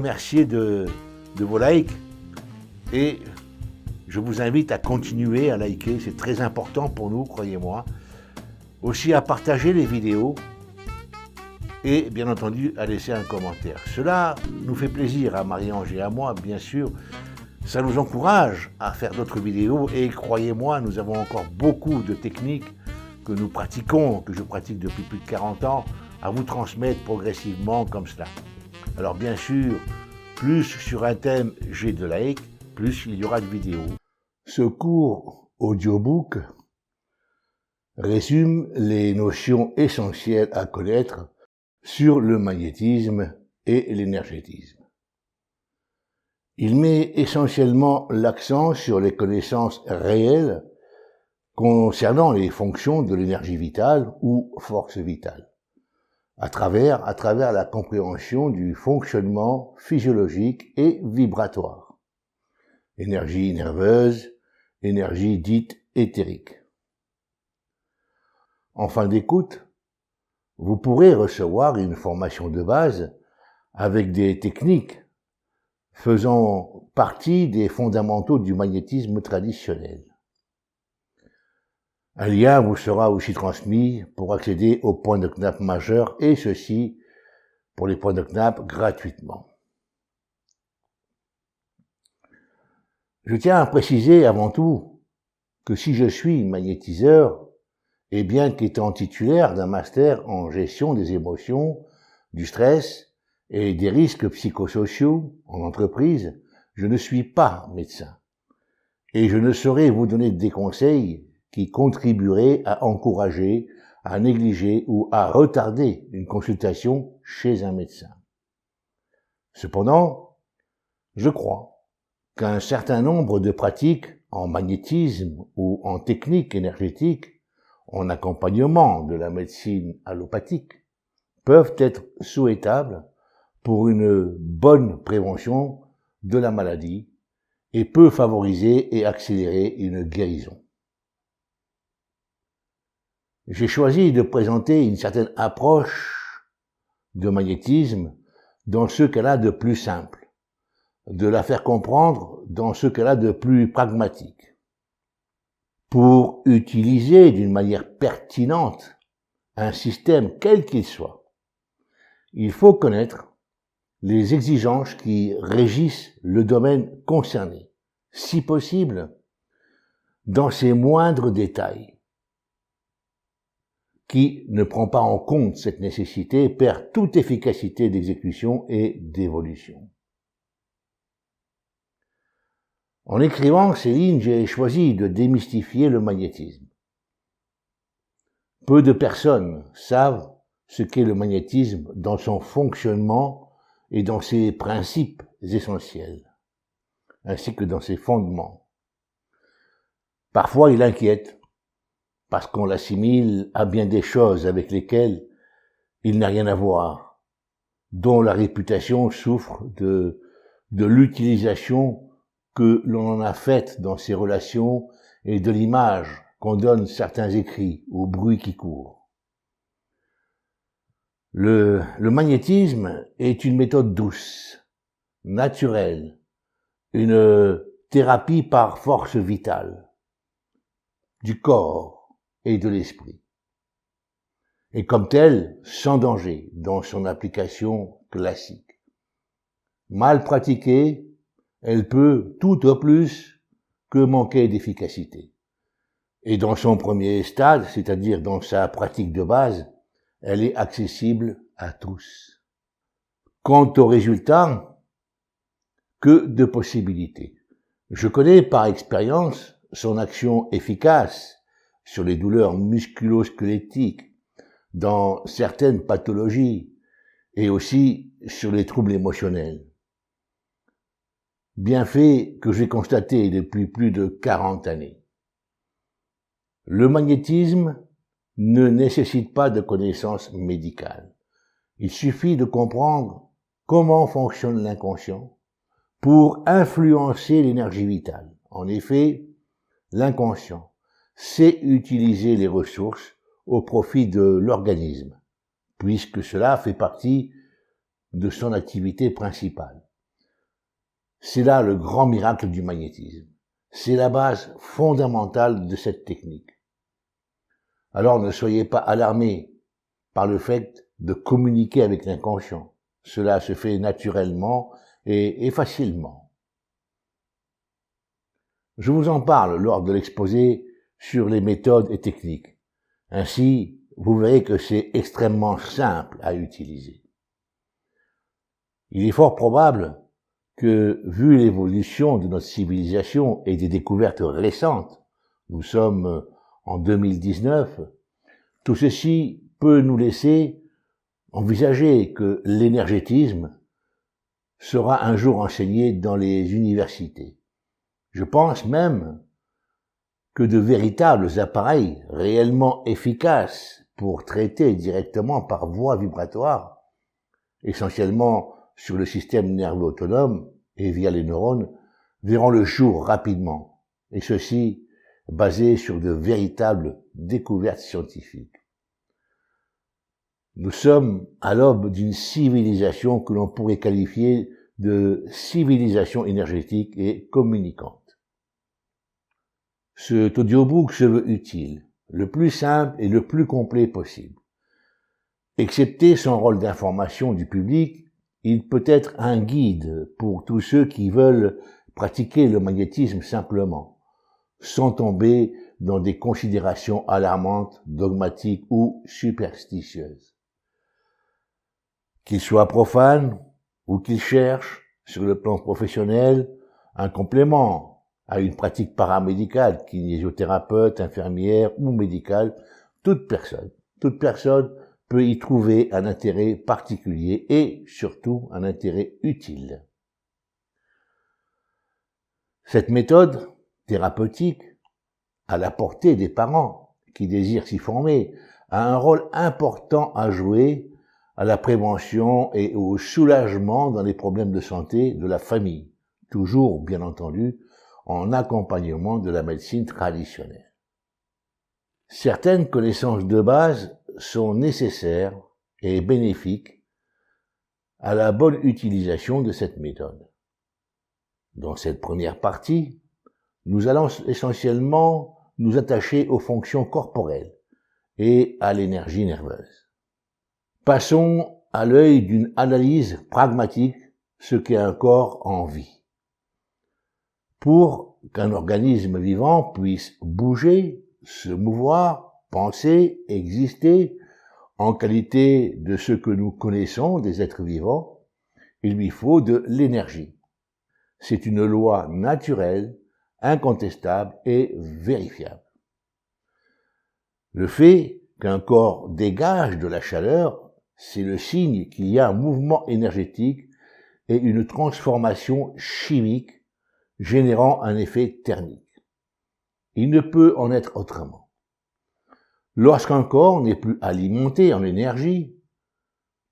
remercier de vos likes et je vous invite à continuer à liker, c'est très important pour nous, croyez-moi. Aussi à partager les vidéos et bien entendu à laisser un commentaire. Cela nous fait plaisir à Marie-Ange et à moi, bien sûr. Ça nous encourage à faire d'autres vidéos et croyez-moi, nous avons encore beaucoup de techniques que nous pratiquons, que je pratique depuis plus de 40 ans, à vous transmettre progressivement comme cela. Alors bien sûr, plus sur un thème j'ai de likes, plus il y aura de vidéos. Ce court audiobook résume les notions essentielles à connaître sur le magnétisme et l'énergétisme. Il met essentiellement l'accent sur les connaissances réelles concernant les fonctions de l'énergie vitale ou force vitale, à travers la compréhension du fonctionnement physiologique et vibratoire, énergie nerveuse, énergie dite éthérique. En fin d'écoute, vous pourrez recevoir une formation de base avec des techniques faisant partie des fondamentaux du magnétisme traditionnel. Un lien vous sera aussi transmis pour accéder aux points de Knapp majeurs et ceci pour les points de Knapp gratuitement. Je tiens à préciser avant tout que si je suis magnétiseur, et bien qu'étant titulaire d'un master en gestion des émotions, du stress et des risques psychosociaux en entreprise, je ne suis pas médecin. Et je ne saurais vous donner des conseils qui contribueraient à encourager, à négliger ou à retarder une consultation chez un médecin. Cependant, je crois qu'un certain nombre de pratiques en magnétisme ou en technique énergétique, en accompagnement de la médecine allopathique, peuvent être souhaitables pour une bonne prévention de la maladie et peut favoriser et accélérer une guérison. J'ai choisi de présenter une certaine approche de magnétisme dans ce qu'elle a de plus simple, de la faire comprendre dans ce qu'elle a de plus pragmatique. Pour utiliser d'une manière pertinente un système quel qu'il soit, il faut connaître les exigences qui régissent le domaine concerné, si possible, dans ses moindres détails. Qui ne prend pas en compte cette nécessité perd toute efficacité d'exécution et d'évolution. En écrivant ces lignes, j'ai choisi de démystifier le magnétisme. Peu de personnes savent ce qu'est le magnétisme dans son fonctionnement et dans ses principes essentiels, ainsi que dans ses fondements. Parfois, il inquiète, parce qu'on l'assimile à bien des choses avec lesquelles il n'a rien à voir, dont la réputation souffre de l'utilisation que l'on en a faite dans ses relations et de l'image qu'on donne certains écrits au bruit qui court. Le magnétisme est une méthode douce, naturelle, une thérapie par force vitale, du corps et de l'esprit. Et comme telle, sans danger dans son application classique. Mal pratiquée, elle peut tout au plus que manquer d'efficacité. Et dans son premier stade, c'est-à-dire dans sa pratique de base, elle est accessible à tous. Quant aux résultats, que de possibilités. Je connais par expérience son action efficace sur les douleurs musculo-squelettiques, dans certaines pathologies et aussi sur les troubles émotionnels. Bienfait que j'ai constaté depuis plus de 40 années. Le magnétisme ne nécessite pas de connaissances médicales. Il suffit de comprendre comment fonctionne l'inconscient pour influencer l'énergie vitale. En effet, l'inconscient sait utiliser les ressources au profit de l'organisme, puisque cela fait partie de son activité principale. C'est là le grand miracle du magnétisme. C'est la base fondamentale de cette technique. Alors ne soyez pas alarmés par le fait de communiquer avec l'inconscient. Cela se fait naturellement et facilement. Je vous en parle lors de l'exposé sur les méthodes et techniques. Ainsi, vous verrez que c'est extrêmement simple à utiliser. Il est fort probable que, vu l'évolution de notre civilisation et des découvertes récentes, nous sommes en 2019, tout ceci peut nous laisser envisager que l'énergétisme sera un jour enseigné dans les universités. Je pense même que de véritables appareils réellement efficaces pour traiter directement par voie vibratoire, essentiellement sur le système nerveux autonome et via les neurones, verront le jour rapidement, et ceci basé sur de véritables découvertes scientifiques. Nous sommes à l'aube d'une civilisation que l'on pourrait qualifier de civilisation énergétique et communicante. Cet audiobook se veut utile, le plus simple et le plus complet possible. Excepté son rôle d'information du public, il peut être un guide pour tous ceux qui veulent pratiquer le magnétisme simplement, sans tomber dans des considérations alarmantes, dogmatiques ou superstitieuses. Qu'ils soient profanes ou qu'ils cherchent, sur le plan professionnel, un complément à une pratique paramédicale, kinésithérapeute, infirmière ou médicale, toute personne peut y trouver un intérêt particulier et surtout un intérêt utile. Cette méthode thérapeutique, à la portée des parents qui désirent s'y former, a un rôle important à jouer à la prévention et au soulagement dans les problèmes de santé de la famille, toujours, bien entendu, en accompagnement de la médecine traditionnelle. Certaines connaissances de base sont nécessaires et bénéfiques à la bonne utilisation de cette méthode. Dans cette première partie, nous allons essentiellement nous attacher aux fonctions corporelles et à l'énergie nerveuse. Passons à l'œil d'une analyse pragmatique ce qu'est un corps en vie. Pour qu'un organisme vivant puisse bouger, se mouvoir, penser, exister, en qualité de ce que nous connaissons des êtres vivants, il lui faut de l'énergie. C'est une loi naturelle, incontestable et vérifiable. Le fait qu'un corps dégage de la chaleur, c'est le signe qu'il y a un mouvement énergétique et une transformation chimique générant un effet thermique. Il ne peut en être autrement. Lorsqu'un corps n'est plus alimenté en énergie,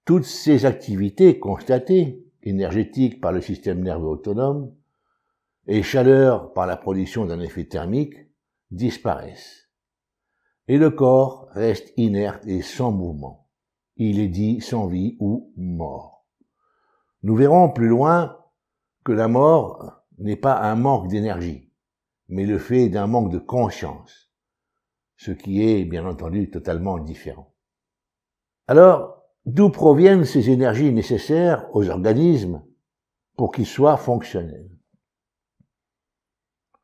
toutes ces activités constatées, énergétiques par le système nerveux autonome et chaleur par la production d'un effet thermique, disparaissent. Et le corps reste inerte et sans mouvement. Il est dit sans vie ou mort. Nous verrons plus loin que la mort n'est pas un manque d'énergie, mais le fait d'un manque de conscience, ce qui est, bien entendu, totalement différent. Alors, d'où proviennent ces énergies nécessaires aux organismes pour qu'ils soient fonctionnels?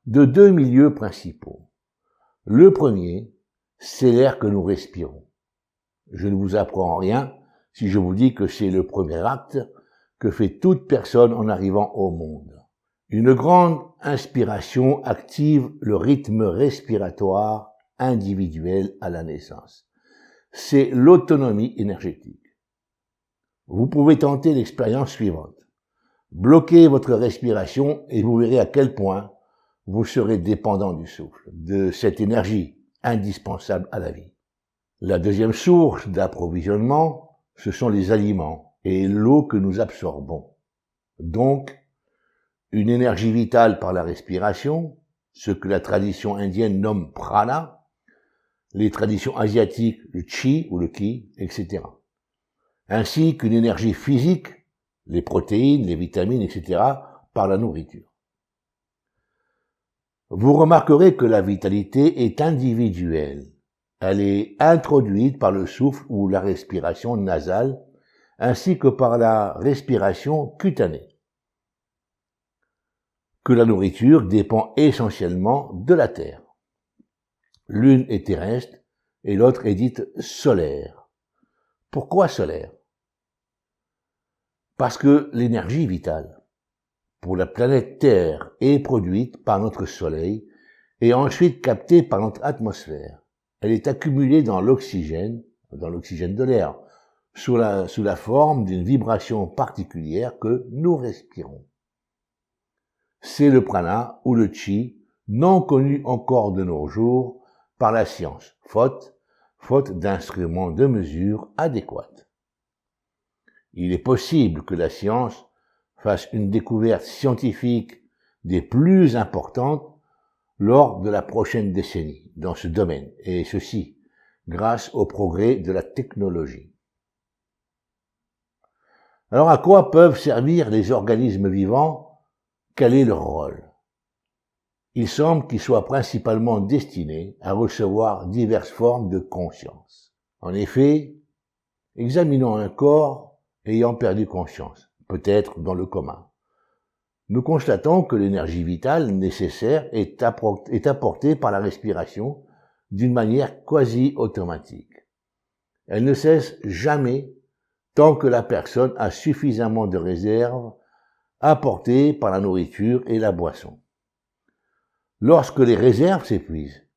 De deux milieux principaux. Le premier, c'est l'air que nous respirons. Je ne vous apprends rien si je vous dis que c'est le premier acte que fait toute personne en arrivant au monde. Une grande inspiration active le rythme respiratoire individuel à la naissance. C'est l'autonomie énergétique. Vous pouvez tenter l'expérience suivante. Bloquez votre respiration et vous verrez à quel point vous serez dépendant du souffle, de cette énergie indispensable à la vie. La deuxième source d'approvisionnement, ce sont les aliments et l'eau que nous absorbons. Donc, une énergie vitale par la respiration, ce que la tradition indienne nomme prana, les traditions asiatiques le chi ou le ki, etc. Ainsi qu'une énergie physique, les protéines, les vitamines, etc., par la nourriture. Vous remarquerez que la vitalité est individuelle. Elle est introduite par le souffle ou la respiration nasale, ainsi que par la respiration cutanée. Que la nourriture dépend essentiellement de la terre. L'une est terrestre et l'autre est dite solaire. Pourquoi solaire? Parce que l'énergie vitale pour la planète Terre est produite par notre Soleil et ensuite captée par notre atmosphère. Elle est accumulée dans l'oxygène de l'air, sous la forme d'une vibration particulière que nous respirons. C'est le prana ou le chi, non connu encore de nos jours par la science, faute d'instruments de mesure adéquats. Il est possible que la science fasse une découverte scientifique des plus importantes lors de la prochaine décennie dans ce domaine, et ceci grâce au progrès de la technologie. Alors à quoi peuvent servir les organismes vivants? Quel est leur rôle? Il semble qu'ils soient principalement destinés à recevoir diverses formes de conscience. En effet, examinons un corps ayant perdu conscience, peut-être dans le coma. Nous constatons que l'énergie vitale nécessaire est apportée par la respiration d'une manière quasi automatique. Elle ne cesse jamais tant que la personne a suffisamment de réserves apportées par la nourriture et la boisson. Lorsque les réserves s'épuisent,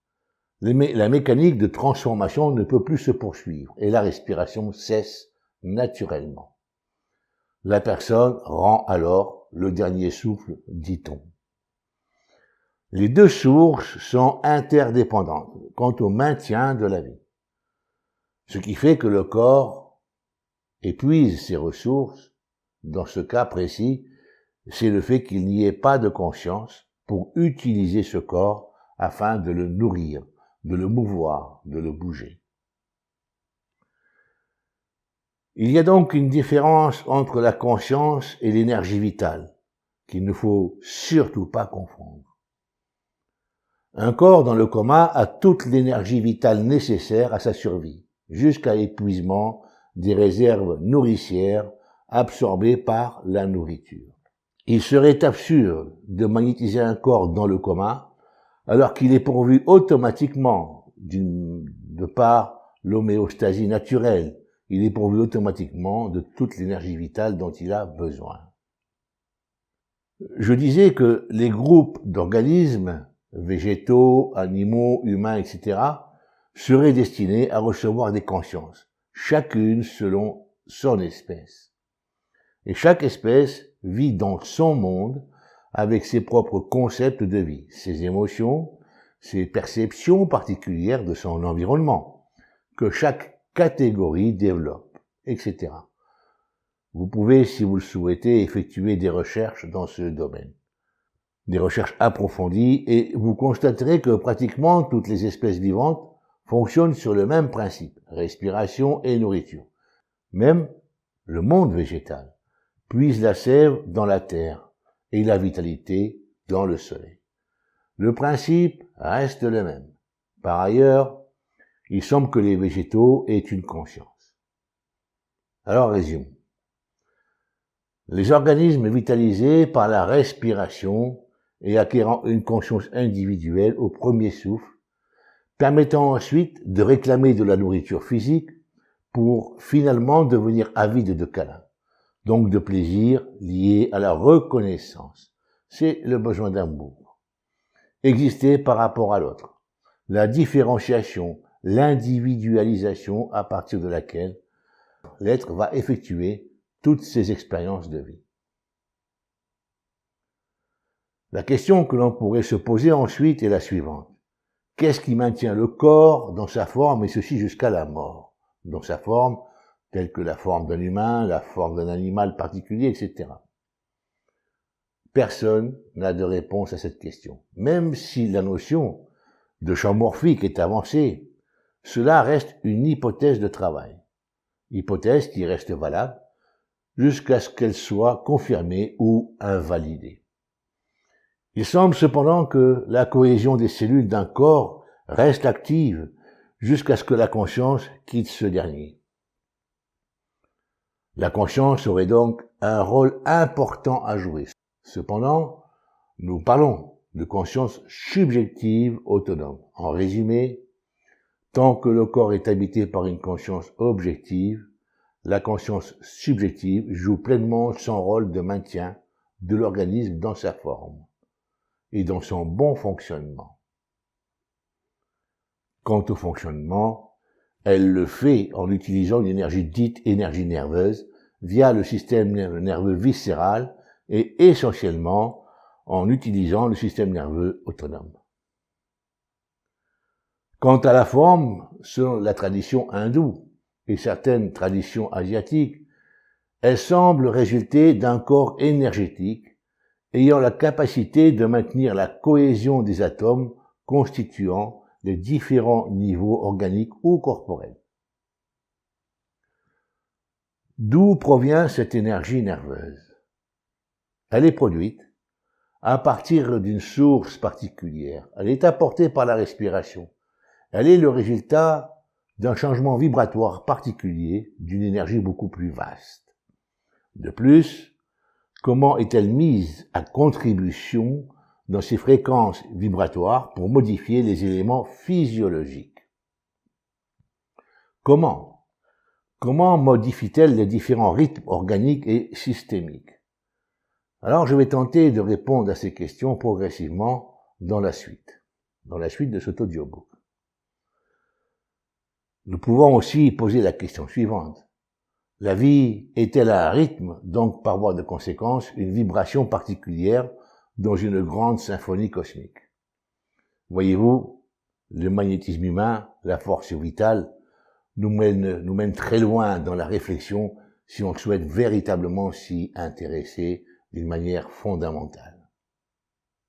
la mécanique de transformation ne peut plus se poursuivre et la respiration cesse naturellement. La personne rend alors le dernier souffle, dit-on. Les deux sources sont interdépendantes quant au maintien de la vie. Ce qui fait que le corps épuise ses ressources, dans ce cas précis, c'est le fait qu'il n'y ait pas de conscience pour utiliser ce corps afin de le nourrir, de le mouvoir, de le bouger. Il y a donc une différence entre la conscience et l'énergie vitale, qu'il ne faut surtout pas confondre. Un corps dans le coma a toute l'énergie vitale nécessaire à sa survie, jusqu'à épuisement des réserves nourricières absorbées par la nourriture. Il serait absurde de magnétiser un corps dans le coma alors qu'il est pourvu automatiquement de par l'homéostasie naturelle. Il est pourvu automatiquement de toute l'énergie vitale dont il a besoin. Je disais que les groupes d'organismes, végétaux, animaux, humains, etc., seraient destinés à recevoir des consciences, chacune selon son espèce. Et chaque espèce vit dans son monde avec ses propres concepts de vie, ses émotions, ses perceptions particulières de son environnement, que chaque catégorie développe, etc. Vous pouvez, si vous le souhaitez, effectuer des recherches dans ce domaine, des recherches approfondies, et vous constaterez que pratiquement toutes les espèces vivantes fonctionnent sur le même principe, respiration et nourriture. Même le monde végétal puise la sève dans la terre et la vitalité dans le soleil. Le principe reste le même. Par ailleurs, il semble que les végétaux aient une conscience. Alors résumons. Les organismes vitalisés par la respiration et acquérant une conscience individuelle au premier souffle, permettant ensuite de réclamer de la nourriture physique pour finalement devenir avides de câlins, donc de plaisir lié à la reconnaissance. C'est le besoin d'amour. Exister par rapport à l'autre. La différenciation, l'individualisation à partir de laquelle l'être va effectuer toutes ses expériences de vie. La question que l'on pourrait se poser ensuite est la suivante. Qu'est-ce qui maintient le corps dans sa forme, et ceci jusqu'à la mort, dans sa forme, telle que la forme d'un humain, la forme d'un animal particulier, etc. Personne n'a de réponse à cette question. Même si la notion de champ morphique est avancée, cela reste une hypothèse de travail. Hypothèse qui reste valable jusqu'à ce qu'elle soit confirmée ou invalidée. Il semble cependant que la cohésion des cellules d'un corps reste active jusqu'à ce que la conscience quitte ce dernier. La conscience aurait donc un rôle important à jouer. Cependant, nous parlons de conscience subjective autonome. En résumé, tant que le corps est habité par une conscience objective, la conscience subjective joue pleinement son rôle de maintien de l'organisme dans sa forme et dans son bon fonctionnement. Quant au fonctionnement, elle le fait en utilisant une énergie dite énergie nerveuse via le système nerveux viscéral et essentiellement en utilisant le système nerveux autonome. Quant à la forme, selon la tradition hindoue et certaines traditions asiatiques, elle semble résulter d'un corps énergétique ayant la capacité de maintenir la cohésion des atomes constituant les différents niveaux organiques ou corporels. D'où provient cette énergie nerveuse? Elle est produite à partir d'une source particulière. Elle est apportée par la respiration. Elle est le résultat d'un changement vibratoire particulier d'une énergie beaucoup plus vaste. De plus, comment est-elle mise à contribution dans ces fréquences vibratoires pour modifier les éléments physiologiques? Comment modifie-t-elle les différents rythmes organiques et systémiques? Alors je vais tenter de répondre à ces questions progressivement dans la suite de cet audiobook. Nous pouvons aussi poser la question suivante. La vie est-elle un rythme, donc par voie de conséquence, une vibration particulière dans une grande symphonie cosmique? Voyez-vous, le magnétisme humain, la force vitale, nous mène très loin dans la réflexion si on souhaite véritablement s'y intéresser d'une manière fondamentale.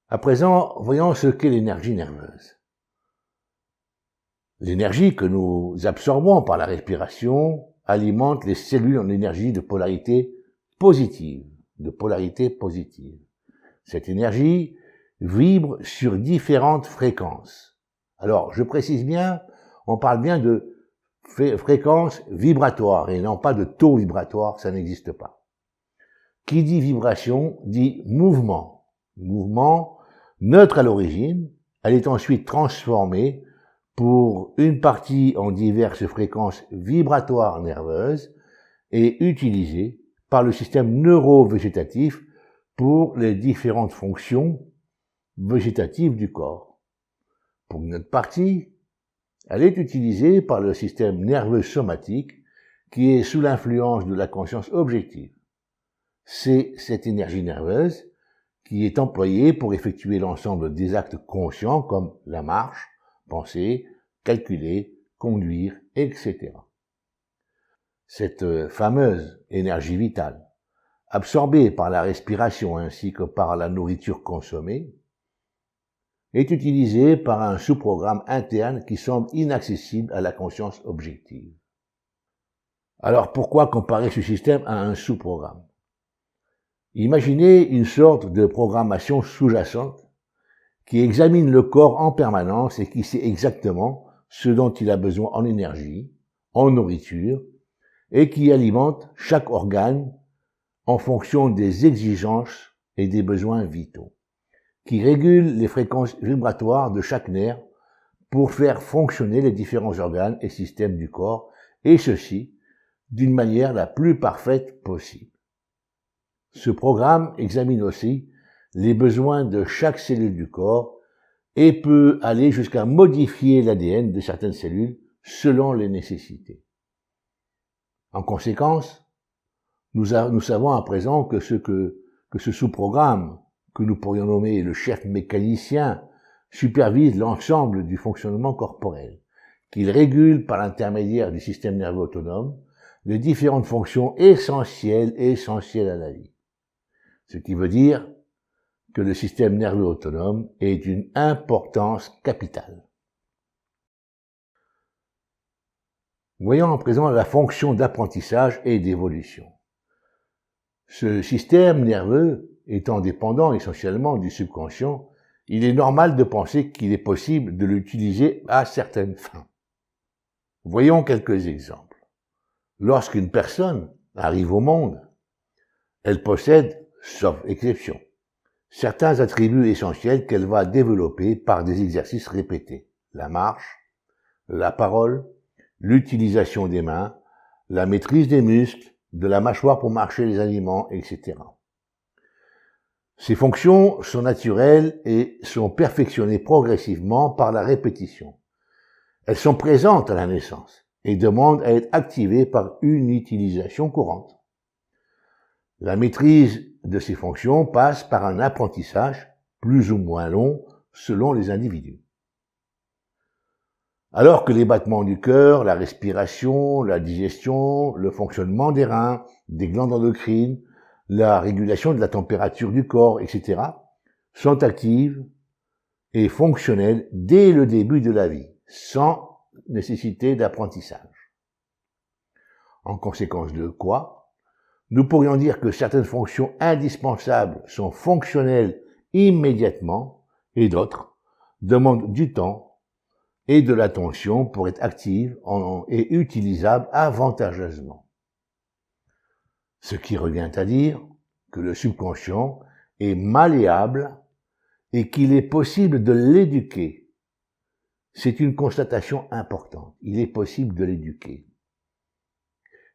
À présent, voyons ce qu'est l'énergie nerveuse. L'énergie que nous absorbons par la respiration alimente les cellules en énergie de polarité positive. Cette énergie vibre sur différentes fréquences. Alors, je précise bien, on parle bien de fréquences vibratoires et non pas de taux vibratoire, ça n'existe pas. Qui dit vibration dit mouvement. Mouvement neutre à l'origine, elle est ensuite transformée pour une partie en diverses fréquences vibratoires nerveuses et utilisée par le système neurovégétatif pour les différentes fonctions végétatives du corps. Pour une autre partie, elle est utilisée par le système nerveux somatique qui est sous l'influence de la conscience objective. C'est cette énergie nerveuse qui est employée pour effectuer l'ensemble des actes conscients comme la marche, penser, calculer, conduire, etc. Cette fameuse énergie vitale, absorbée par la respiration ainsi que par la nourriture consommée, est utilisée par un sous-programme interne qui semble inaccessible à la conscience objective. Alors pourquoi comparer ce système à un sous-programme? Imaginez une sorte de programmation sous-jacente qui examine le corps en permanence et qui sait exactement ce dont il a besoin en énergie, en nourriture, et qui alimente chaque organe en fonction des exigences et des besoins vitaux, qui régule les fréquences vibratoires de chaque nerf pour faire fonctionner les différents organes et systèmes du corps, et ceci d'une manière la plus parfaite possible. Ce programme examine aussi les besoins de chaque cellule du corps et peut aller jusqu'à modifier l'ADN de certaines cellules selon les nécessités. En conséquence, nous savons à présent que ce sous-programme, que nous pourrions nommer le chef mécanicien, supervise l'ensemble du fonctionnement corporel, qu'il régule par l'intermédiaire du système nerveux autonome les différentes fonctions essentielles à la vie. Ce qui veut dire que le système nerveux autonome est d'une importance capitale. Voyons à présent la fonction d'apprentissage et d'évolution. Ce système nerveux étant dépendant essentiellement du subconscient, il est normal de penser qu'il est possible de l'utiliser à certaines fins. Voyons quelques exemples. Lorsqu'une personne arrive au monde, elle possède, sauf exception, certains attributs essentiels qu'elle va développer par des exercices répétés. La marche, la parole, l'utilisation des mains, la maîtrise des muscles, de la mâchoire pour mâcher les aliments, etc. Ces fonctions sont naturelles et sont perfectionnées progressivement par la répétition. Elles sont présentes à la naissance et demandent à être activées par une utilisation courante. La maîtrise de ces fonctions passe par un apprentissage plus ou moins long selon les individus. Alors que les battements du cœur, la respiration, la digestion, le fonctionnement des reins, des glandes endocrines, la régulation de la température du corps, etc., sont actives et fonctionnelles dès le début de la vie, sans nécessité d'apprentissage. En conséquence de quoi, nous pourrions dire que certaines fonctions indispensables sont fonctionnelles immédiatement et d'autres demandent du temps et de l'attention pour être actives et utilisables avantageusement. Ce qui revient à dire que le subconscient est malléable et qu'il est possible de l'éduquer. C'est une constatation importante. Il est possible de l'éduquer.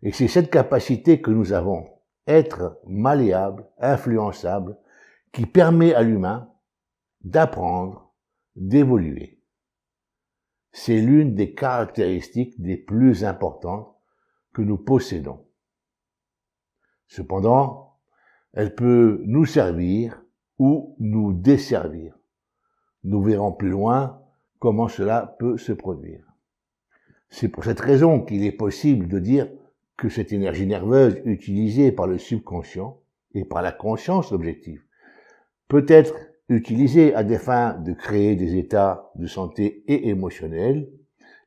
Et c'est cette capacité que nous avons, être malléable, influençable, qui permet à l'humain d'apprendre, d'évoluer. C'est l'une des caractéristiques les plus importantes que nous possédons. Cependant, elle peut nous servir ou nous desservir. Nous verrons plus loin comment cela peut se produire. C'est pour cette raison qu'il est possible de dire que cette énergie nerveuse utilisée par le subconscient et par la conscience objective peut être utilisée à des fins de créer des états de santé et émotionnels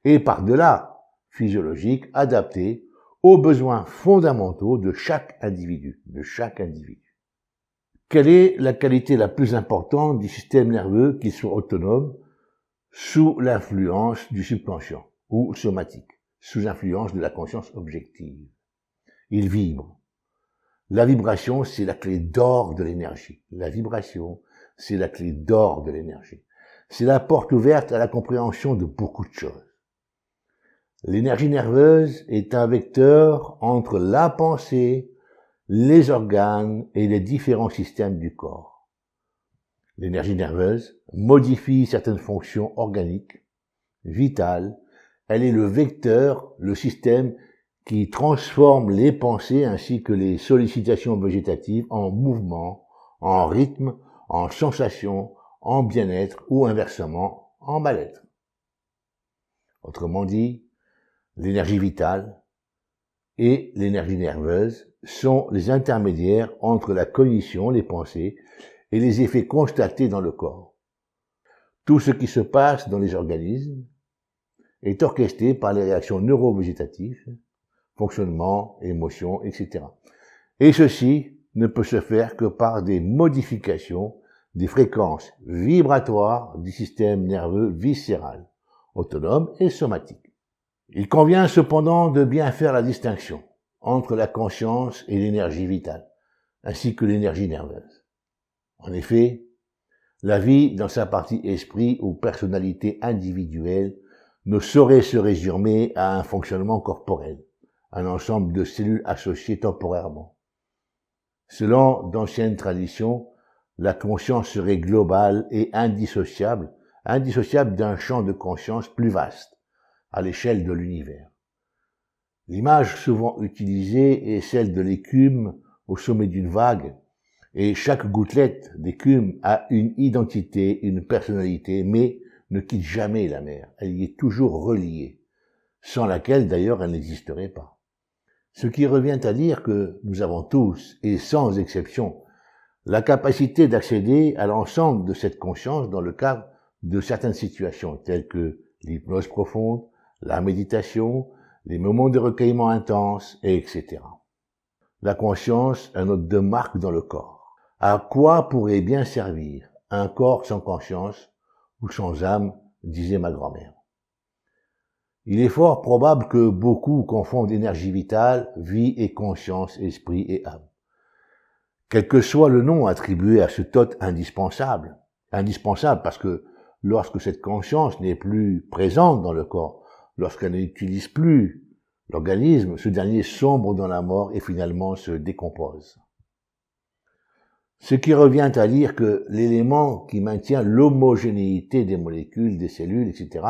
et par-delà physiologiques adaptés aux besoins fondamentaux de chaque individu, Quelle est la qualité la plus importante du système nerveux, qu'il soit autonome, sous l'influence du subconscient ou somatique, sous influence de la conscience objective? Il vibre. La vibration, c'est la clé d'or de l'énergie. La vibration, c'est la clé d'or de l'énergie. C'est la porte ouverte à la compréhension de beaucoup de choses. L'énergie nerveuse est un vecteur entre la pensée, les organes et les différents systèmes du corps. L'énergie nerveuse modifie certaines fonctions organiques, vitales. Elle est le vecteur, le système qui transforme les pensées ainsi que les sollicitations végétatives en mouvement, en rythme, en sensation, en bien-être ou inversement en mal-être. Autrement dit, l'énergie vitale et l'énergie nerveuse sont les intermédiaires entre la cognition, les pensées et les effets constatés dans le corps. Tout ce qui se passe dans les organismes est orchestré par les réactions neurovégétatives, fonctionnement, émotions, etc. Et ceci ne peut se faire que par des modifications des fréquences vibratoires du système nerveux viscéral, autonome et somatique. Il convient cependant de bien faire la distinction entre la conscience et l'énergie vitale, ainsi que l'énergie nerveuse. En effet, la vie dans sa partie esprit ou personnalité individuelle ne saurait se résumer à un fonctionnement corporel, un ensemble de cellules associées temporairement. Selon d'anciennes traditions, la conscience serait globale et indissociable d'un champ de conscience plus vaste, à l'échelle de l'univers. L'image souvent utilisée est celle de l'écume au sommet d'une vague, et chaque gouttelette d'écume a une identité, une personnalité, mais ne quitte jamais la mer. Elle y est toujours reliée, sans laquelle d'ailleurs elle n'existerait pas. Ce qui revient à dire que nous avons tous, et sans exception, la capacité d'accéder à l'ensemble de cette conscience dans le cadre de certaines situations, telles que l'hypnose profonde, la méditation, les moments de recueillement intense, etc. La conscience, un hôte de marque dans le corps. À quoi pourrait bien servir un corps sans conscience ou sans âme, disait ma grand-mère. Il est fort probable que beaucoup confondent énergie vitale, vie et conscience, esprit et âme. Quel que soit le nom attribué à ce tot indispensable parce que lorsque cette conscience n'est plus présente dans le corps, lorsqu'elle n'utilise plus l'organisme, ce dernier sombre dans la mort et finalement se décompose. Ce qui revient à dire que l'élément qui maintient l'homogénéité des molécules, des cellules, etc.,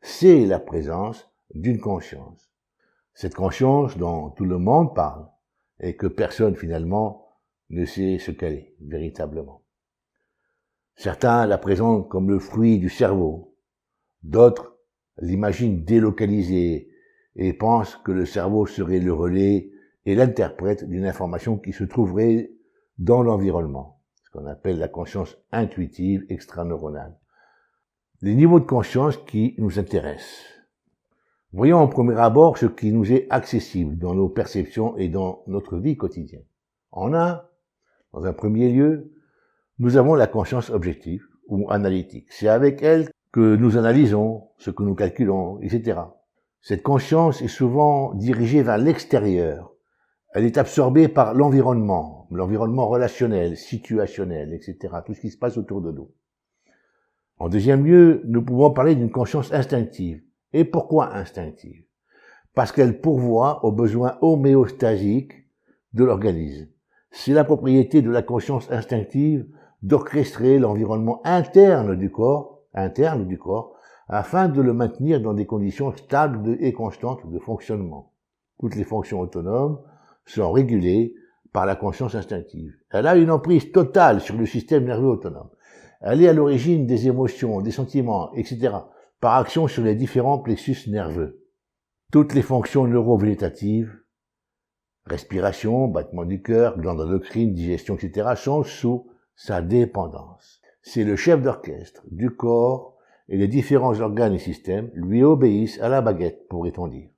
c'est la présence d'une conscience. Cette conscience dont tout le monde parle et que personne finalement ne sait ce qu'elle est véritablement. Certains la présentent comme le fruit du cerveau, d'autres l'imaginent délocalisée et pensent que le cerveau serait le relais et l'interprète d'une information qui se trouverait dans l'environnement, ce qu'on appelle la conscience intuitive extraneuronale. Les niveaux de conscience qui nous intéressent. Voyons au premier abord ce qui nous est accessible dans nos perceptions et dans notre vie quotidienne. Dans un premier lieu, nous avons la conscience objective ou analytique. C'est avec elle que nous analysons ce que nous calculons, etc. Cette conscience est souvent dirigée vers l'extérieur. Elle est absorbée par l'environnement relationnel, situationnel, etc. Tout ce qui se passe autour de nous. En deuxième lieu, nous pouvons parler d'une conscience instinctive. Et pourquoi instinctive? Parce qu'elle pourvoit aux besoins homéostasiques de l'organisme. C'est la propriété de la conscience instinctive d'orchestrer l'environnement interne du corps, afin de le maintenir dans des conditions stables et constantes de fonctionnement. Toutes les fonctions autonomes sont régulées par la conscience instinctive. Elle a une emprise totale sur le système nerveux autonome. Elle est à l'origine des émotions, des sentiments, etc., par action sur les différents plexus nerveux. Toutes les fonctions neurovégétatives, respiration, battement du cœur, glandes endocrines, digestion, etc., sont sous sa dépendance. C'est le chef d'orchestre du corps et les différents organes et systèmes lui obéissent à la baguette, pourrait-on dire.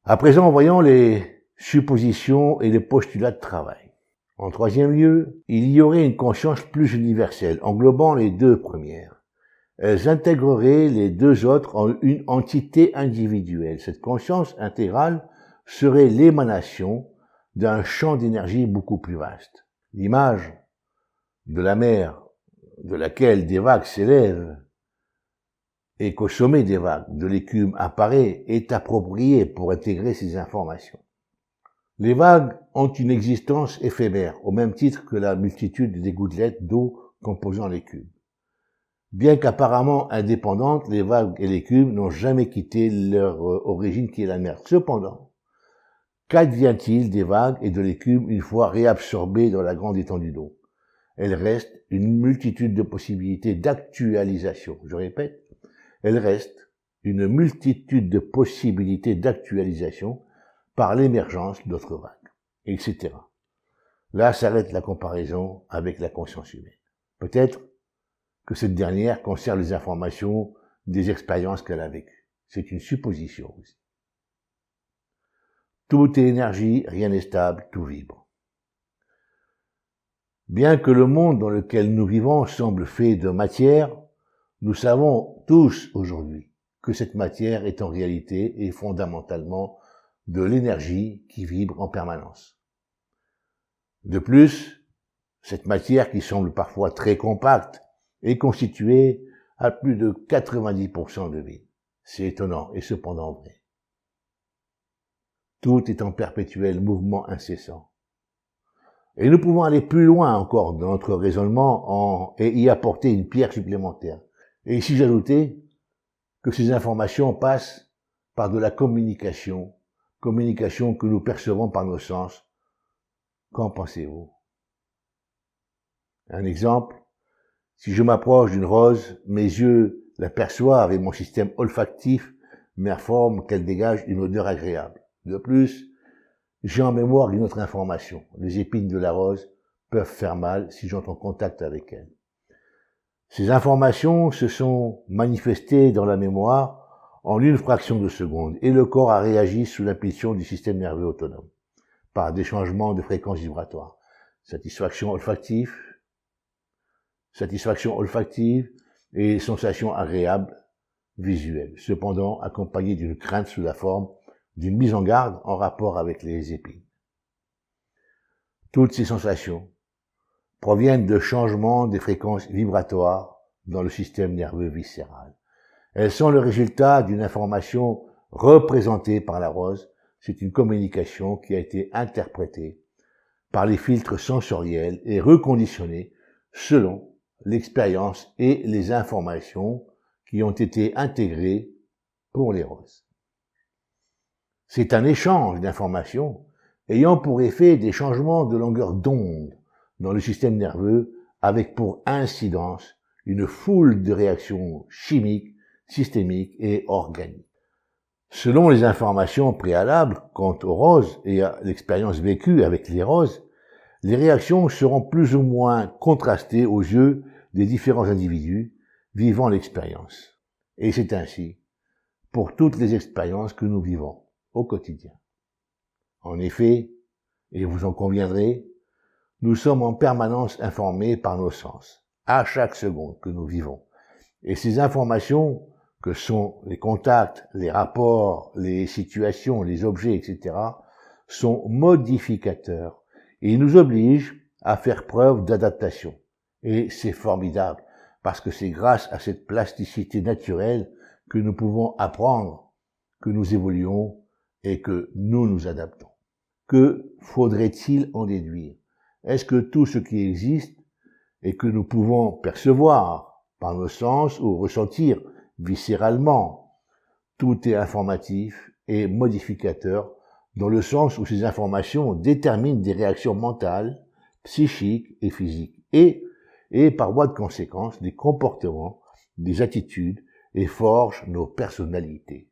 À présent, voyons les suppositions et les postulats de travail. En troisième lieu, il y aurait une conscience plus universelle, englobant les deux premières. Elles intégreraient les deux autres en une entité individuelle. Cette conscience intégrale serait l'émanation d'un champ d'énergie beaucoup plus vaste. L'image de la mer de laquelle des vagues s'élèvent et qu'au sommet des vagues de l'écume apparaît est appropriée pour intégrer ces informations. Les vagues ont une existence éphémère, au même titre que la multitude des gouttelettes d'eau composant l'écume. Bien qu'apparemment indépendantes, les vagues et l'écume n'ont jamais quitté leur origine qui est la mer. Cependant, qu'advient-il des vagues et de l'écume une fois réabsorbées dans la grande étendue d'eau? Elle reste une multitude de possibilités d'actualisation. Je répète, elle reste une multitude de possibilités d'actualisation par l'émergence d'autres vagues, etc. Là s'arrête la comparaison avec la conscience humaine. Peut-être que cette dernière conserve les informations des expériences qu'elle a vécues. C'est une supposition aussi. Tout est énergie, rien n'est stable, tout vibre. Bien que le monde dans lequel nous vivons semble fait de matière, nous savons tous aujourd'hui que cette matière est en réalité et fondamentalement de l'énergie qui vibre en permanence. De plus, cette matière qui semble parfois très compacte est constituée à plus de 90% de vide. C'est étonnant et cependant vrai. Tout est en perpétuel mouvement incessant. Et nous pouvons aller plus loin encore dans notre raisonnement et y apporter une pierre supplémentaire. Et ici j'ajoutais que ces informations passent par de la communication que nous percevons par nos sens. Qu'en pensez-vous? Un exemple, si je m'approche d'une rose, mes yeux la perçoivent et mon système olfactif m'informe qu'elle dégage une odeur agréable. De plus, j'ai en mémoire une autre information. Les épines de la rose peuvent faire mal si j'entre en contact avec elles. Ces informations se sont manifestées dans la mémoire en une fraction de seconde et le corps a réagi sous l'impulsion du système nerveux autonome par des changements de fréquence vibratoire. satisfaction olfactive et sensation agréable visuelle, cependant accompagnée d'une crainte sous la forme d'une mise en garde en rapport avec les épines. Toutes ces sensations proviennent de changements des fréquences vibratoires dans le système nerveux viscéral. Elles sont le résultat d'une information représentée par la rose. C'est une communication qui a été interprétée par les filtres sensoriels et reconditionnée selon l'expérience et les informations qui ont été intégrées pour les roses. C'est un échange d'informations ayant pour effet des changements de longueur d'onde dans le système nerveux avec pour incidence une foule de réactions chimiques, systémiques et organiques. Selon les informations préalables quant aux roses et à l'expérience vécue avec les roses, les réactions seront plus ou moins contrastées aux yeux des différents individus vivant l'expérience. Et c'est ainsi pour toutes les expériences que nous vivons au quotidien. En effet, et vous en conviendrez, nous sommes en permanence informés par nos sens, à chaque seconde que nous vivons. Et ces informations, que sont les contacts, les rapports, les situations, les objets, etc., sont modificateurs et nous obligent à faire preuve d'adaptation. Et c'est formidable, parce que c'est grâce à cette plasticité naturelle que nous pouvons apprendre, que nous évoluons et que nous nous adaptons. Que faudrait-il en déduire? Est-ce que tout ce qui existe et que nous pouvons percevoir par nos sens ou ressentir viscéralement, tout est informatif et modificateur dans le sens où ces informations déterminent des réactions mentales, psychiques et physiques et par voie de conséquence des comportements, des attitudes et forgent nos personnalités.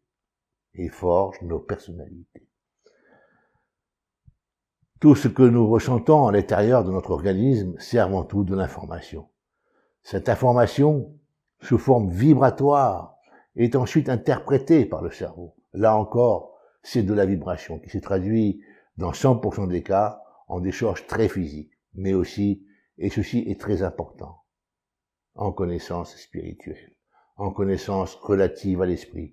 Tout ce que nous ressentons à l'intérieur de notre organisme sert avant tout de l'information. Cette information, sous forme vibratoire, est ensuite interprétée par le cerveau. Là encore, c'est de la vibration qui se traduit dans 100% des cas en des choses très physiques, mais aussi, et ceci est très important, en connaissance spirituelle, en connaissance relative à l'esprit.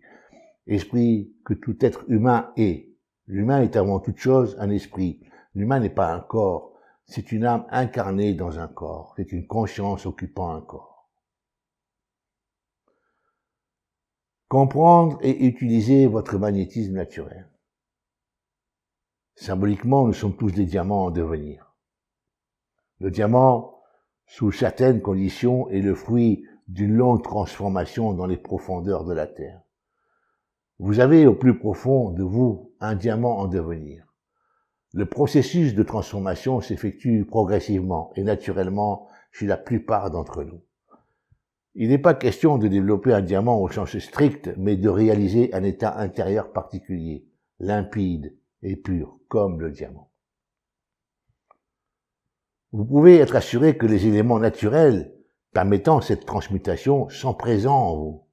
Esprit que tout être humain est. L'humain est avant toute chose un esprit. L'humain n'est pas un corps, c'est une âme incarnée dans un corps, c'est une conscience occupant un corps. Comprendre et utiliser votre magnétisme naturel. Symboliquement, nous sommes tous des diamants en devenir. Le diamant, sous certaines conditions, est le fruit d'une longue transformation dans les profondeurs de la Terre. Vous avez au plus profond de vous un diamant en devenir. Le processus de transformation s'effectue progressivement et naturellement chez la plupart d'entre nous. Il n'est pas question de développer un diamant au sens strict, mais de réaliser un état intérieur particulier, limpide et pur, comme le diamant. Vous pouvez être assuré que les éléments naturels permettant cette transmutation sont présents en vous.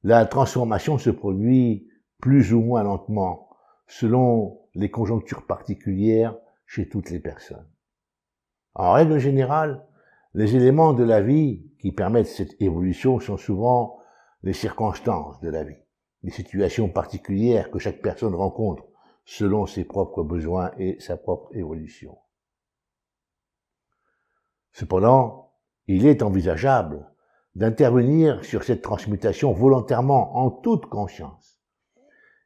La transformation se produit plus ou moins lentement, selon les conjonctures particulières chez toutes les personnes. En règle générale, les éléments de la vie qui permettent cette évolution sont souvent les circonstances de la vie, les situations particulières que chaque personne rencontre selon ses propres besoins et sa propre évolution. Cependant, il est envisageable d'intervenir sur cette transmutation volontairement en toute conscience.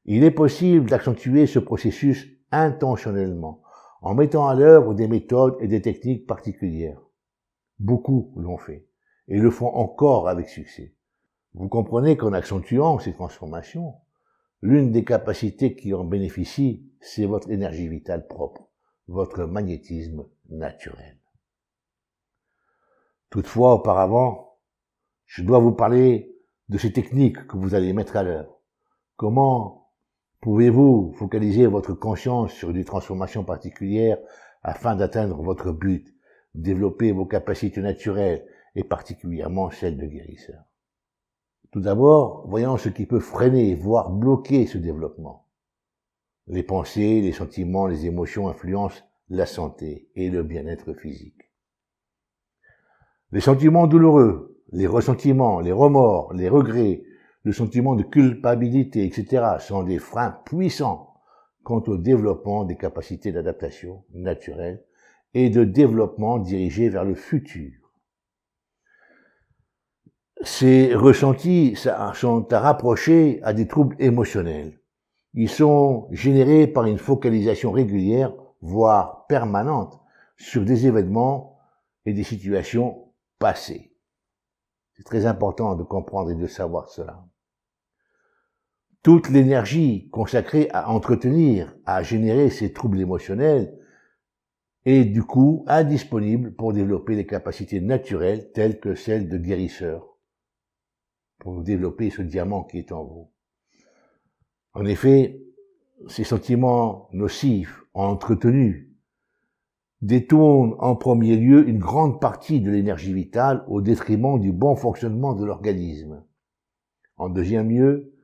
Il est possible d'accentuer ce processus intentionnellement, en mettant à l'œuvre des méthodes et des techniques particulières. Beaucoup l'ont fait, et le font encore avec succès. Vous comprenez qu'en accentuant ces transformations, l'une des capacités qui en bénéficie, c'est votre énergie vitale propre, votre magnétisme naturel. Toutefois, auparavant, je dois vous parler de ces techniques que vous allez mettre à l'œuvre. Comment pouvez-vous focaliser votre conscience sur des transformations particulières afin d'atteindre votre but, développer vos capacités naturelles et particulièrement celles de guérisseur? Tout d'abord, voyons ce qui peut freiner, voire bloquer ce développement. Les pensées, les sentiments, les émotions influencent la santé et le bien-être physique. Les sentiments douloureux, les ressentiments, les remords, les regrets, le sentiment de culpabilité, etc. sont des freins puissants quant au développement des capacités d'adaptation naturelles et de développement dirigées vers le futur. Ces ressentis sont à rapprocher à des troubles émotionnels. Ils sont générés par une focalisation régulière, voire permanente, sur des événements et des situations passées. C'est très important de comprendre et de savoir cela. Toute l'énergie consacrée à entretenir, à générer ces troubles émotionnels est du coup indisponible pour développer les capacités naturelles telles que celles de guérisseur, pour développer ce diamant qui est en vous. En effet, ces sentiments nocifs, entretenus, détournent en premier lieu une grande partie de l'énergie vitale au détriment du bon fonctionnement de l'organisme. En deuxième lieu,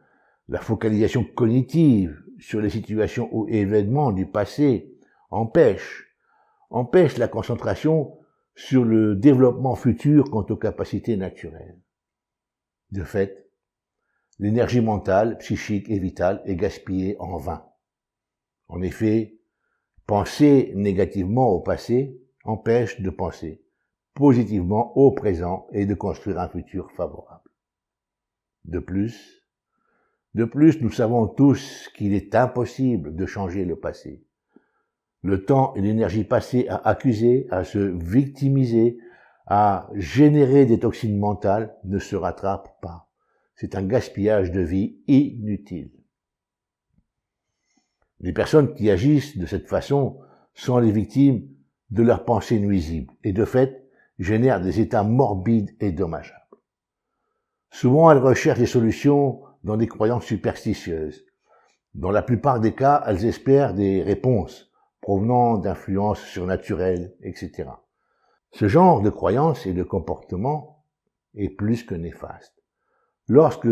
la focalisation cognitive sur les situations ou événements du passé empêche la concentration sur le développement futur quant aux capacités naturelles. De fait, l'énergie mentale, psychique et vitale est gaspillée en vain. En effet, penser négativement au passé empêche de penser positivement au présent et de construire un futur favorable. De plus, nous savons tous qu'il est impossible de changer le passé. Le temps et l'énergie passée à accuser, à se victimiser, à générer des toxines mentales ne se rattrapent pas. C'est un gaspillage de vie inutile. Les personnes qui agissent de cette façon sont les victimes de leurs pensées nuisibles et de fait génèrent des états morbides et dommageables. Souvent, elles recherchent des solutions dans des croyances superstitieuses. Dans la plupart des cas, elles espèrent des réponses provenant d'influences surnaturelles, etc. Ce genre de croyances et de comportement est plus que néfaste. Lorsque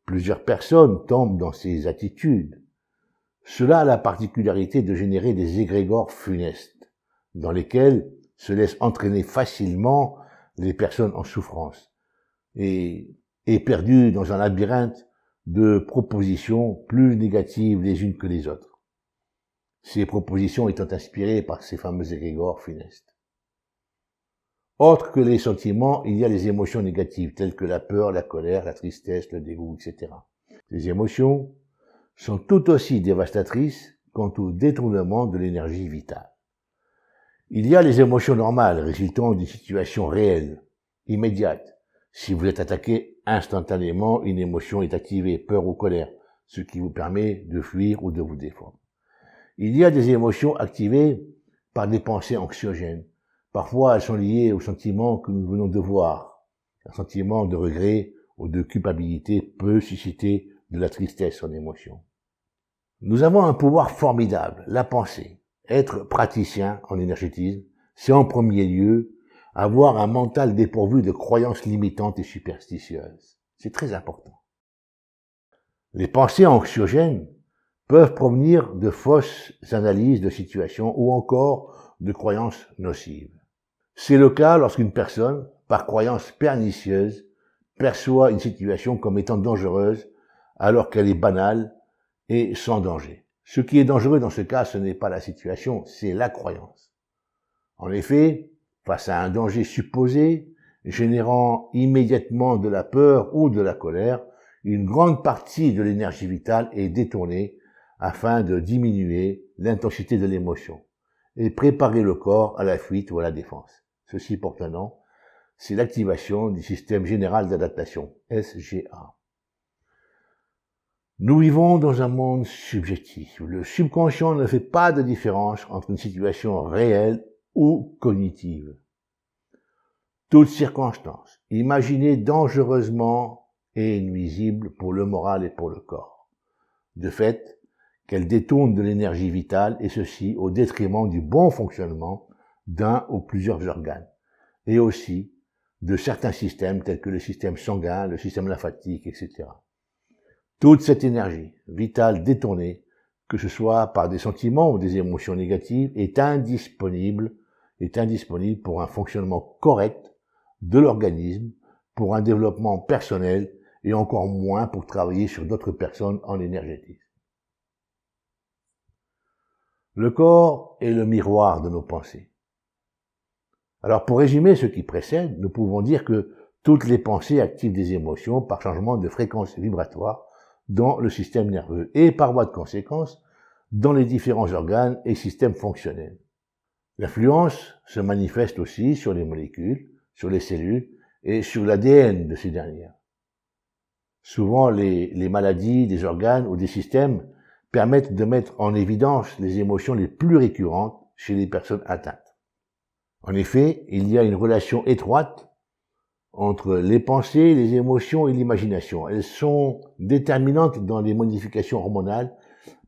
plusieurs personnes tombent dans ces attitudes, cela a la particularité de générer des égrégores funestes, dans lesquels se laissent entraîner facilement les personnes en souffrance et perdues dans un labyrinthe de propositions plus négatives les unes que les autres. Ces propositions étant inspirées par ces fameux égrégores funestes. Autre que les sentiments, il y a les émotions négatives, telles que la peur, la colère, la tristesse, le dégoût, etc. Ces émotions sont tout aussi dévastatrices quant au détournement de l'énergie vitale. Il y a les émotions normales résultant d'une situation réelle, immédiate. Si vous êtes attaqué, instantanément, une émotion est activée, peur ou colère, ce qui vous permet de fuir ou de vous défendre. Il y a des émotions activées par des pensées anxiogènes. Parfois, elles sont liées au sentiment que nous venons de voir. Un sentiment de regret ou de culpabilité peut susciter de la tristesse en émotion. Nous avons un pouvoir formidable, la pensée. Être praticien en énergétisme, c'est en premier lieu avoir un mental dépourvu de croyances limitantes et superstitieuses. C'est très important. Les pensées anxiogènes peuvent provenir de fausses analyses de situations ou encore de croyances nocives. C'est le cas lorsqu'une personne, par croyance pernicieuse, perçoit une situation comme étant dangereuse alors qu'elle est banale et sans danger. Ce qui est dangereux dans ce cas, ce n'est pas la situation, c'est la croyance. En effet, face à un danger supposé, générant immédiatement de la peur ou de la colère, une grande partie de l'énergie vitale est détournée afin de diminuer l'intensité de l'émotion et préparer le corps à la fuite ou à la défense. Ceci porte un nom, c'est l'activation du système général d'adaptation, SGA. Nous vivons dans un monde subjectif. Le subconscient ne fait pas de différence entre une situation réelle ou cognitive. Toute circonstance imaginée dangereusement est nuisible pour le moral et pour le corps. De fait, qu'elle détourne de l'énergie vitale et ceci au détriment du bon fonctionnement d'un ou plusieurs organes et aussi de certains systèmes tels que le système sanguin, le système lymphatique, etc. Toute cette énergie vitale détournée que ce soit par des sentiments ou des émotions négatives, est indisponible pour un fonctionnement correct de l'organisme, pour un développement personnel et encore moins pour travailler sur d'autres personnes en énergétique. Le corps est le miroir de nos pensées. Alors pour résumer ce qui précède, nous pouvons dire que toutes les pensées activent des émotions par changement de fréquence vibratoire dans le système nerveux et par voie de conséquence dans les différents organes et systèmes fonctionnels. L'influence se manifeste aussi sur les molécules, sur les cellules et sur l'ADN de ces dernières. Souvent, les maladies des organes ou des systèmes permettent de mettre en évidence les émotions les plus récurrentes chez les personnes atteintes. En effet, il y a une relation étroite entre les pensées, les émotions et l'imagination. Elles sont déterminantes dans les modifications hormonales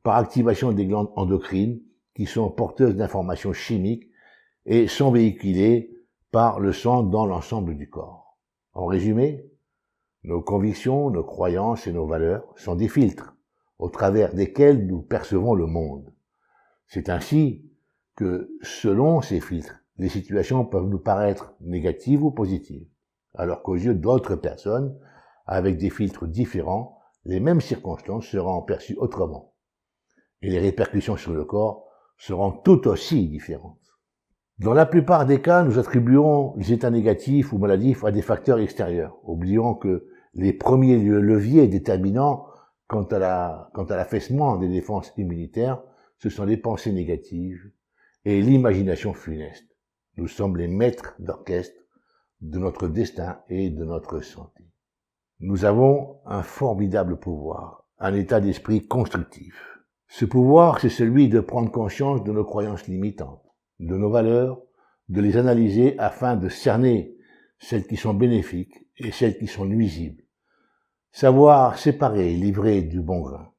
par activation des glandes endocrines qui sont porteuses d'informations chimiques et sont véhiculées par le sang dans l'ensemble du corps. En résumé, nos convictions, nos croyances et nos valeurs sont des filtres au travers desquels nous percevons le monde. C'est ainsi que, selon ces filtres, les situations peuvent nous paraître négatives ou positives, alors qu'aux yeux d'autres personnes, avec des filtres différents, les mêmes circonstances seront perçues autrement. Et les répercussions sur le corps seront tout aussi différentes. Dans la plupart des cas, nous attribuerons les états négatifs ou maladifs à des facteurs extérieurs, oubliant que les premiers leviers déterminants quant à l'affaissement des défenses immunitaires, ce sont les pensées négatives et l'imagination funeste. Nous sommes les maîtres d'orchestre de notre destin et de notre santé. Nous avons un formidable pouvoir, un état d'esprit constructif. Ce pouvoir, c'est celui de prendre conscience de nos croyances limitantes, de nos valeurs, de les analyser afin de cerner celles qui sont bénéfiques et celles qui sont nuisibles. Savoir séparer et livrer du bon grain.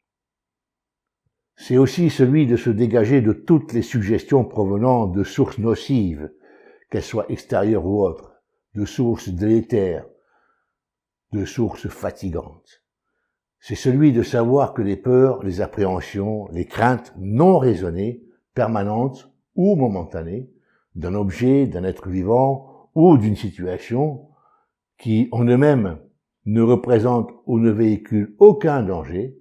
C'est aussi celui de se dégager de toutes les suggestions provenant de sources nocives, qu'elles soient extérieures ou autres, de sources délétères, de sources fatigantes. C'est celui de savoir que les peurs, les appréhensions, les craintes non raisonnées, permanentes ou momentanées, d'un objet, d'un être vivant ou d'une situation qui, en eux-mêmes, ne représentent ou ne véhiculent aucun danger,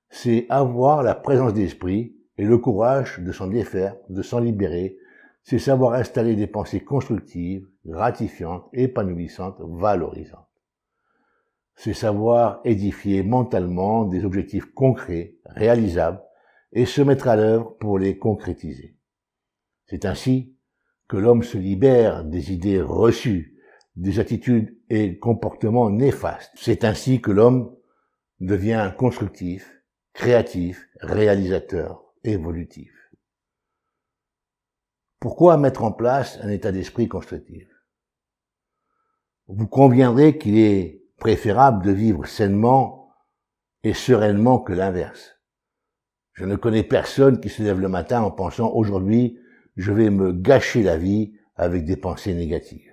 c'est avoir la présence d'esprit et le courage de s'en défaire, de s'en libérer, c'est savoir installer des pensées constructives, gratifiantes, épanouissantes, valorisantes. C'est savoir édifier mentalement des objectifs concrets, réalisables, et se mettre à l'œuvre pour les concrétiser. C'est ainsi que l'homme se libère des idées reçues, des attitudes et comportements néfastes. C'est ainsi que l'homme devient constructif, créatif, réalisateur, évolutif. Pourquoi mettre en place un état d'esprit constructif? Vous conviendrez qu'il est préférable de vivre sainement et sereinement que l'inverse. Je ne connais personne qui se lève le matin en pensant « aujourd'hui, je vais me gâcher la vie avec des pensées négatives.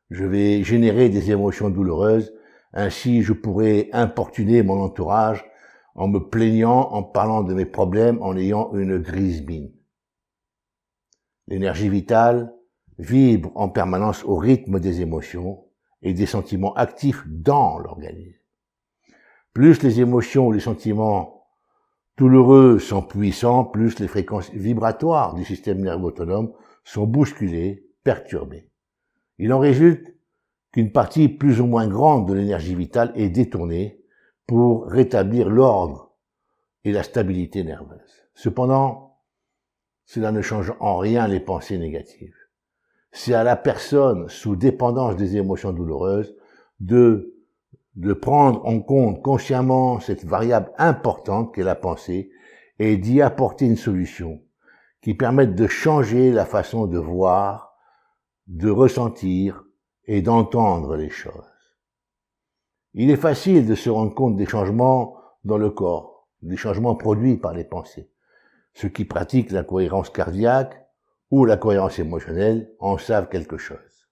Je vais générer des émotions douloureuses, ainsi je pourrai importuner mon entourage en me plaignant, en parlant de mes problèmes, en ayant une grise mine. » L'énergie vitale vibre en permanence au rythme des émotions et des sentiments actifs dans l'organisme. Plus les émotions ou les sentiments douloureux sont puissants, plus les fréquences vibratoires du système nerveux autonome sont bousculées, perturbées. Il en résulte qu'une partie plus ou moins grande de l'énergie vitale est détournée pour rétablir l'ordre et la stabilité nerveuse. Cependant, cela ne change en rien les pensées négatives. C'est à la personne sous dépendance des émotions douloureuses de prendre en compte consciemment cette variable importante qu'est la pensée et d'y apporter une solution qui permette de changer la façon de voir, de ressentir et d'entendre les choses. Il est facile de se rendre compte des changements dans le corps, des changements produits par les pensées. Ceux qui pratiquent la cohérence cardiaque ou la cohérence émotionnelle en savent quelque chose.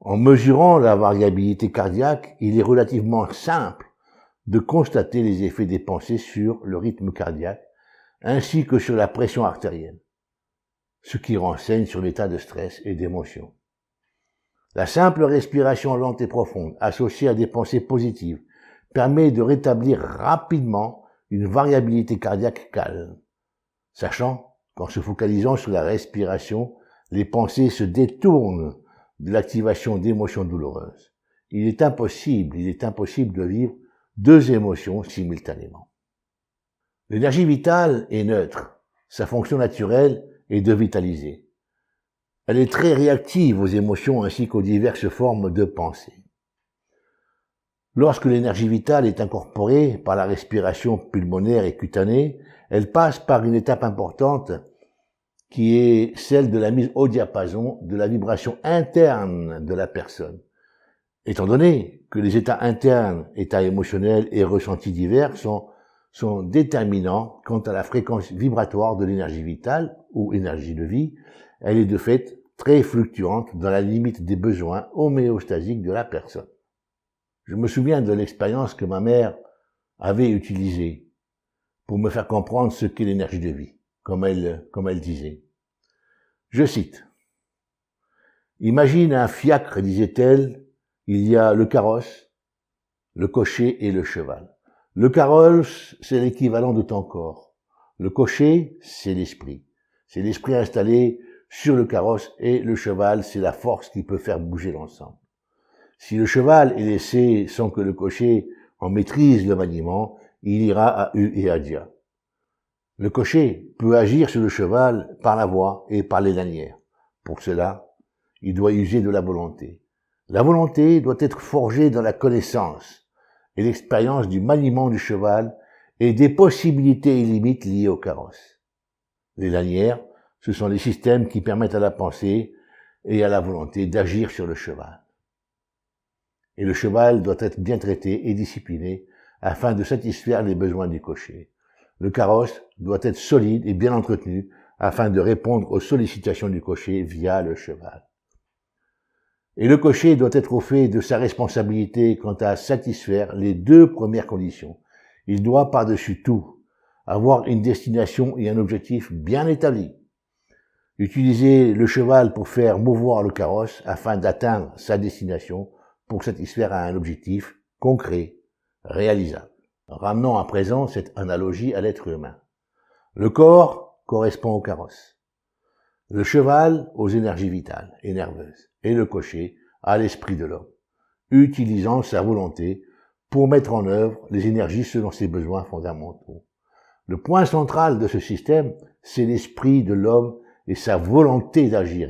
En mesurant la variabilité cardiaque, il est relativement simple de constater les effets des pensées sur le rythme cardiaque, ainsi que sur la pression artérielle, ce qui renseigne sur l'état de stress et d'émotion. La simple respiration lente et profonde, associée à des pensées positives, permet de rétablir rapidement une variabilité cardiaque calme, sachant qu'en se focalisant sur la respiration, les pensées se détournent de l'activation d'émotions douloureuses. Il est impossible de vivre deux émotions simultanément. L'énergie vitale est neutre. Sa fonction naturelle est de vitaliser. Elle est très réactive aux émotions ainsi qu'aux diverses formes de pensée. Lorsque l'énergie vitale est incorporée par la respiration pulmonaire et cutanée, elle passe par une étape importante qui est celle de la mise au diapason de la vibration interne de la personne. Étant donné que les états internes, états émotionnels et ressentis divers sont déterminants quant à la fréquence vibratoire de l'énergie vitale ou énergie de vie, elle est de fait très fluctuante dans la limite des besoins homéostasiques de la personne. Je me souviens de l'expérience que ma mère avait utilisée pour me faire comprendre ce qu'est l'énergie de vie, comme elle disait. Je cite. « Imagine un fiacre, disait-elle, il y a le carrosse, le cocher et le cheval. Le carrosse, c'est l'équivalent de ton corps. Le cocher, c'est l'esprit. C'est l'esprit installé sur le carrosse et le cheval, c'est la force qui peut faire bouger l'ensemble. Si le cheval est laissé sans que le cocher en maîtrise le maniement, il ira à U et à Dia. Le cocher peut agir sur le cheval par la voix et par les lanières. Pour cela, il doit user de la volonté. La volonté doit être forgée dans la connaissance et l'expérience du maniement du cheval et des possibilités illimites liées au carrosse. Les lanières, ce sont les systèmes qui permettent à la pensée et à la volonté d'agir sur le cheval. Et le cheval doit être bien traité et discipliné afin de satisfaire les besoins du cocher. Le carrosse doit être solide et bien entretenu afin de répondre aux sollicitations du cocher via le cheval. Et le cocher doit être au fait de sa responsabilité quant à satisfaire les deux premières conditions. Il doit par-dessus tout avoir une destination et un objectif bien établis. Utiliser le cheval pour faire mouvoir le carrosse afin d'atteindre sa destination pour satisfaire à un objectif concret, réalisable. Ramenons à présent cette analogie à l'être humain. Le corps correspond au carrosse, le cheval aux énergies vitales et nerveuses, et le cocher à l'esprit de l'homme, utilisant sa volonté pour mettre en œuvre les énergies selon ses besoins fondamentaux. Le point central de ce système, c'est l'esprit de l'homme et sa volonté d'agir,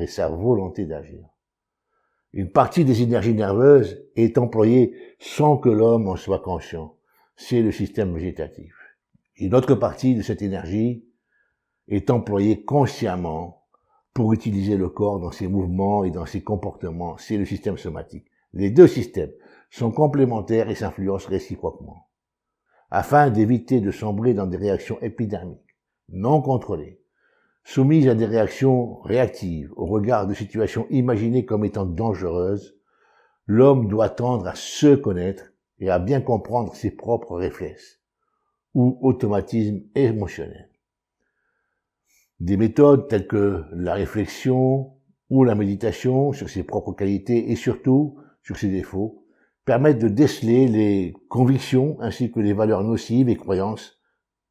Une partie des énergies nerveuses est employée sans que l'homme en soit conscient. C'est le système végétatif. Une autre partie de cette énergie est employée consciemment pour utiliser le corps dans ses mouvements et dans ses comportements. C'est le système somatique. Les deux systèmes sont complémentaires et s'influencent réciproquement. Afin d'éviter de sombrer dans des réactions épidermiques, non contrôlées, soumises à des réactions réactives au regard de situations imaginées comme étant dangereuses, l'homme doit tendre à se connaître et à bien comprendre ses propres réflexes ou automatismes émotionnels. Des méthodes telles que la réflexion ou la méditation sur ses propres qualités et surtout sur ses défauts permettent de déceler les convictions ainsi que les valeurs nocives et croyances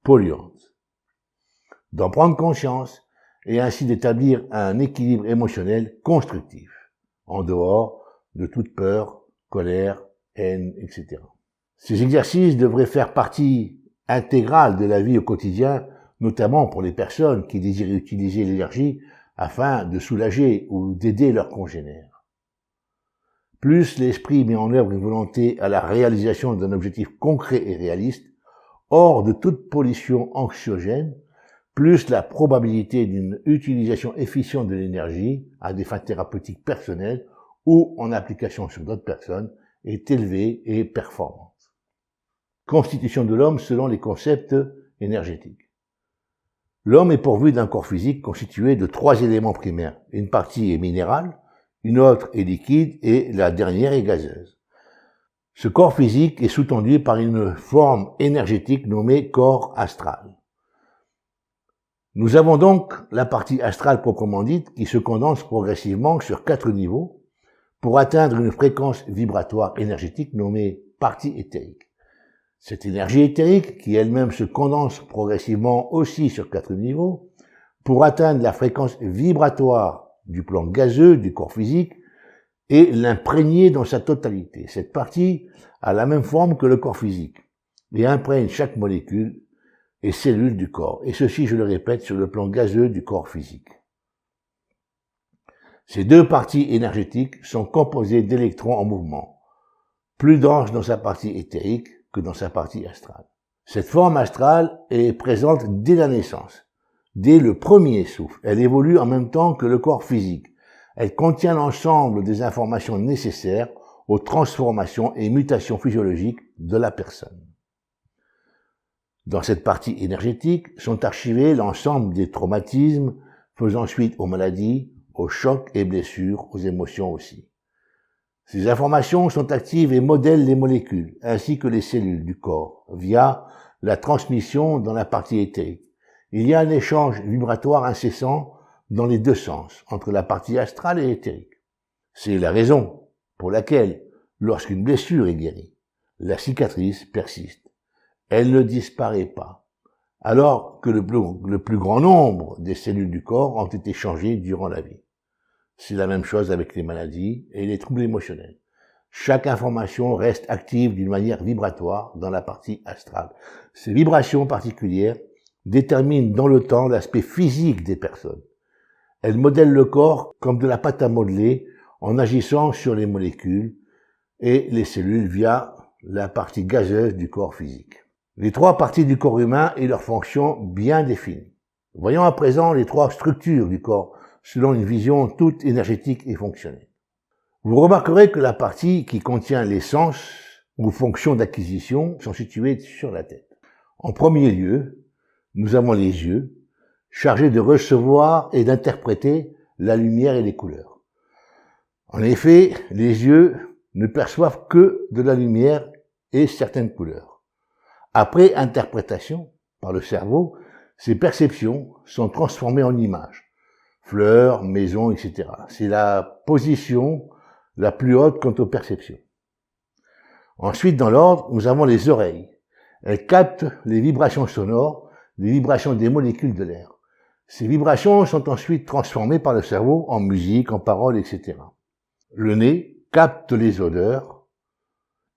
polluantes, d'en prendre conscience et ainsi d'établir un équilibre émotionnel constructif, en dehors de toute peur, colère, haine, etc. Ces exercices devraient faire partie intégrale de la vie au quotidien, notamment pour les personnes qui désirent utiliser l'énergie afin de soulager ou d'aider leurs congénères. Plus l'esprit met en œuvre une volonté à la réalisation d'un objectif concret et réaliste, hors de toute pollution anxiogène, plus la probabilité d'une utilisation efficiente de l'énergie à des fins thérapeutiques personnelles ou en application sur d'autres personnes est élevée et performante. Constitution de l'homme selon les concepts énergétiques. L'homme est pourvu d'un corps physique constitué de 3 éléments primaires. Une partie est minérale, une autre est liquide et la dernière est gazeuse. Ce corps physique est sous-tendu par une forme énergétique nommée corps astral. Nous avons donc la partie astrale proprement dite qui se condense progressivement sur 4 niveaux pour atteindre une fréquence vibratoire énergétique nommée partie éthérique. Cette énergie éthérique, qui elle-même se condense progressivement aussi sur 4 niveaux, pour atteindre la fréquence vibratoire du plan gazeux du corps physique et l'imprégner dans sa totalité. Cette partie a la même forme que le corps physique et imprègne chaque molécule et cellule du corps, et ceci, je le répète, sur le plan gazeux du corps physique. Ces 2 parties énergétiques sont composées d'électrons en mouvement, plus denses dans sa partie éthérique que dans sa partie astrale. Cette forme astrale est présente dès la naissance, dès le premier souffle. Elle évolue en même temps que le corps physique. Elle contient l'ensemble des informations nécessaires aux transformations et mutations physiologiques de la personne. Dans cette partie énergétique sont archivés l'ensemble des traumatismes faisant suite aux maladies, aux chocs et blessures, aux émotions aussi. Ces informations sont actives et modèlent les molécules ainsi que les cellules du corps via la transmission dans la partie éthérique. Il y a un échange vibratoire incessant dans les 2 sens, entre la partie astrale et éthérique. C'est la raison pour laquelle, lorsqu'une blessure est guérie, la cicatrice persiste. Elle ne disparaît pas, alors que le plus grand nombre des cellules du corps ont été changées durant la vie. C'est la même chose avec les maladies et les troubles émotionnels. Chaque information reste active d'une manière vibratoire dans la partie astrale. Ces vibrations particulières déterminent dans le temps l'aspect physique des personnes. Elles modèlent le corps comme de la pâte à modeler en agissant sur les molécules et les cellules via la partie gazeuse du corps physique. Les 3 parties du corps humain et leurs fonctions bien définies. Voyons à présent les 3 structures du corps selon une vision toute énergétique et fonctionnelle. Vous remarquerez que la partie qui contient les sens ou fonctions d'acquisition sont situées sur la tête. En premier lieu, nous avons les yeux, chargés de recevoir et d'interpréter la lumière et les couleurs. En effet, les yeux ne perçoivent que de la lumière et certaines couleurs. Après interprétation par le cerveau, ces perceptions sont transformées en images. Fleurs, maisons, etc. C'est la position la plus haute quant aux perceptions. Ensuite, dans l'ordre, nous avons les oreilles. Elles captent les vibrations sonores, les vibrations des molécules de l'air. Ces vibrations sont ensuite transformées par le cerveau en musique, en paroles, etc. Le nez capte les odeurs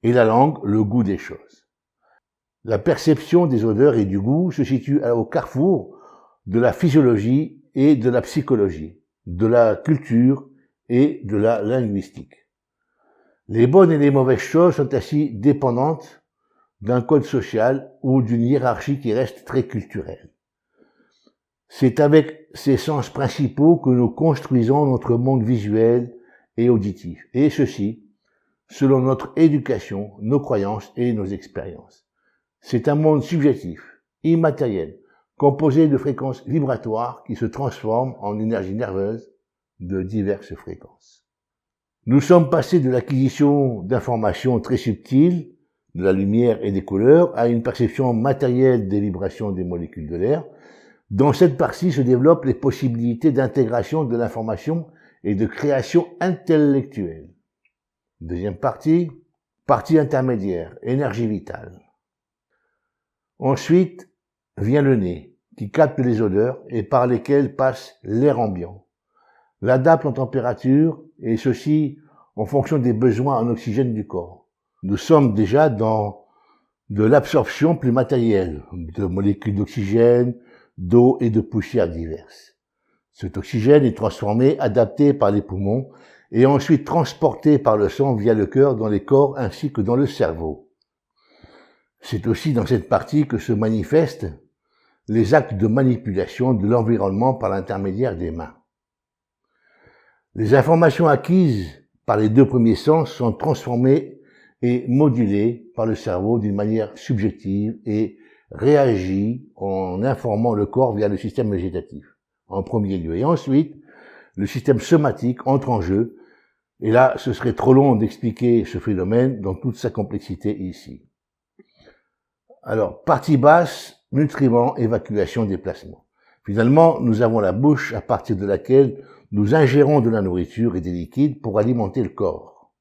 et la langue le goût des choses. La perception des odeurs et du goût se situe au carrefour de la physiologie et de la psychologie, de la culture et de la linguistique. Les bonnes et les mauvaises choses sont ainsi dépendantes d'un code social ou d'une hiérarchie qui reste très culturelle. C'est avec ces sens principaux que nous construisons notre monde visuel et auditif, et ceci selon notre éducation, nos croyances et nos expériences. C'est un monde subjectif, immatériel, composé de fréquences vibratoires qui se transforment en énergie nerveuse de diverses fréquences. Nous sommes passés de l'acquisition d'informations très subtiles, de la lumière et des couleurs, à une perception matérielle des vibrations des molécules de l'air. Dans cette partie se développent les possibilités d'intégration de l'information et de création intellectuelle. Deuxième partie, partie intermédiaire, énergie vitale. Ensuite vient le nez, qui capte les odeurs et par lesquelles passe l'air ambiant. L'adapte en température et ceci en fonction des besoins en oxygène du corps. Nous sommes déjà dans de l'absorption plus matérielle, de molécules d'oxygène, d'eau et de poussières diverses. Cet oxygène est transformé, adapté par les poumons et ensuite transporté par le sang via le cœur dans les corps ainsi que dans le cerveau. C'est aussi dans cette partie que se manifestent les actes de manipulation de l'environnement par l'intermédiaire des mains. Les informations acquises par les 2 premiers sens sont transformées et modulées par le cerveau d'une manière subjective et réagit en informant le corps via le système végétatif, en premier lieu. Et ensuite, le système somatique entre en jeu Et là, ce serait trop long d'expliquer ce phénomène dans toute sa complexité ici. Alors, partie basse, nutriments, évacuation, déplacement. Finalement, nous avons la bouche à partir de laquelle nous ingérons de la nourriture et des liquides pour alimenter le corps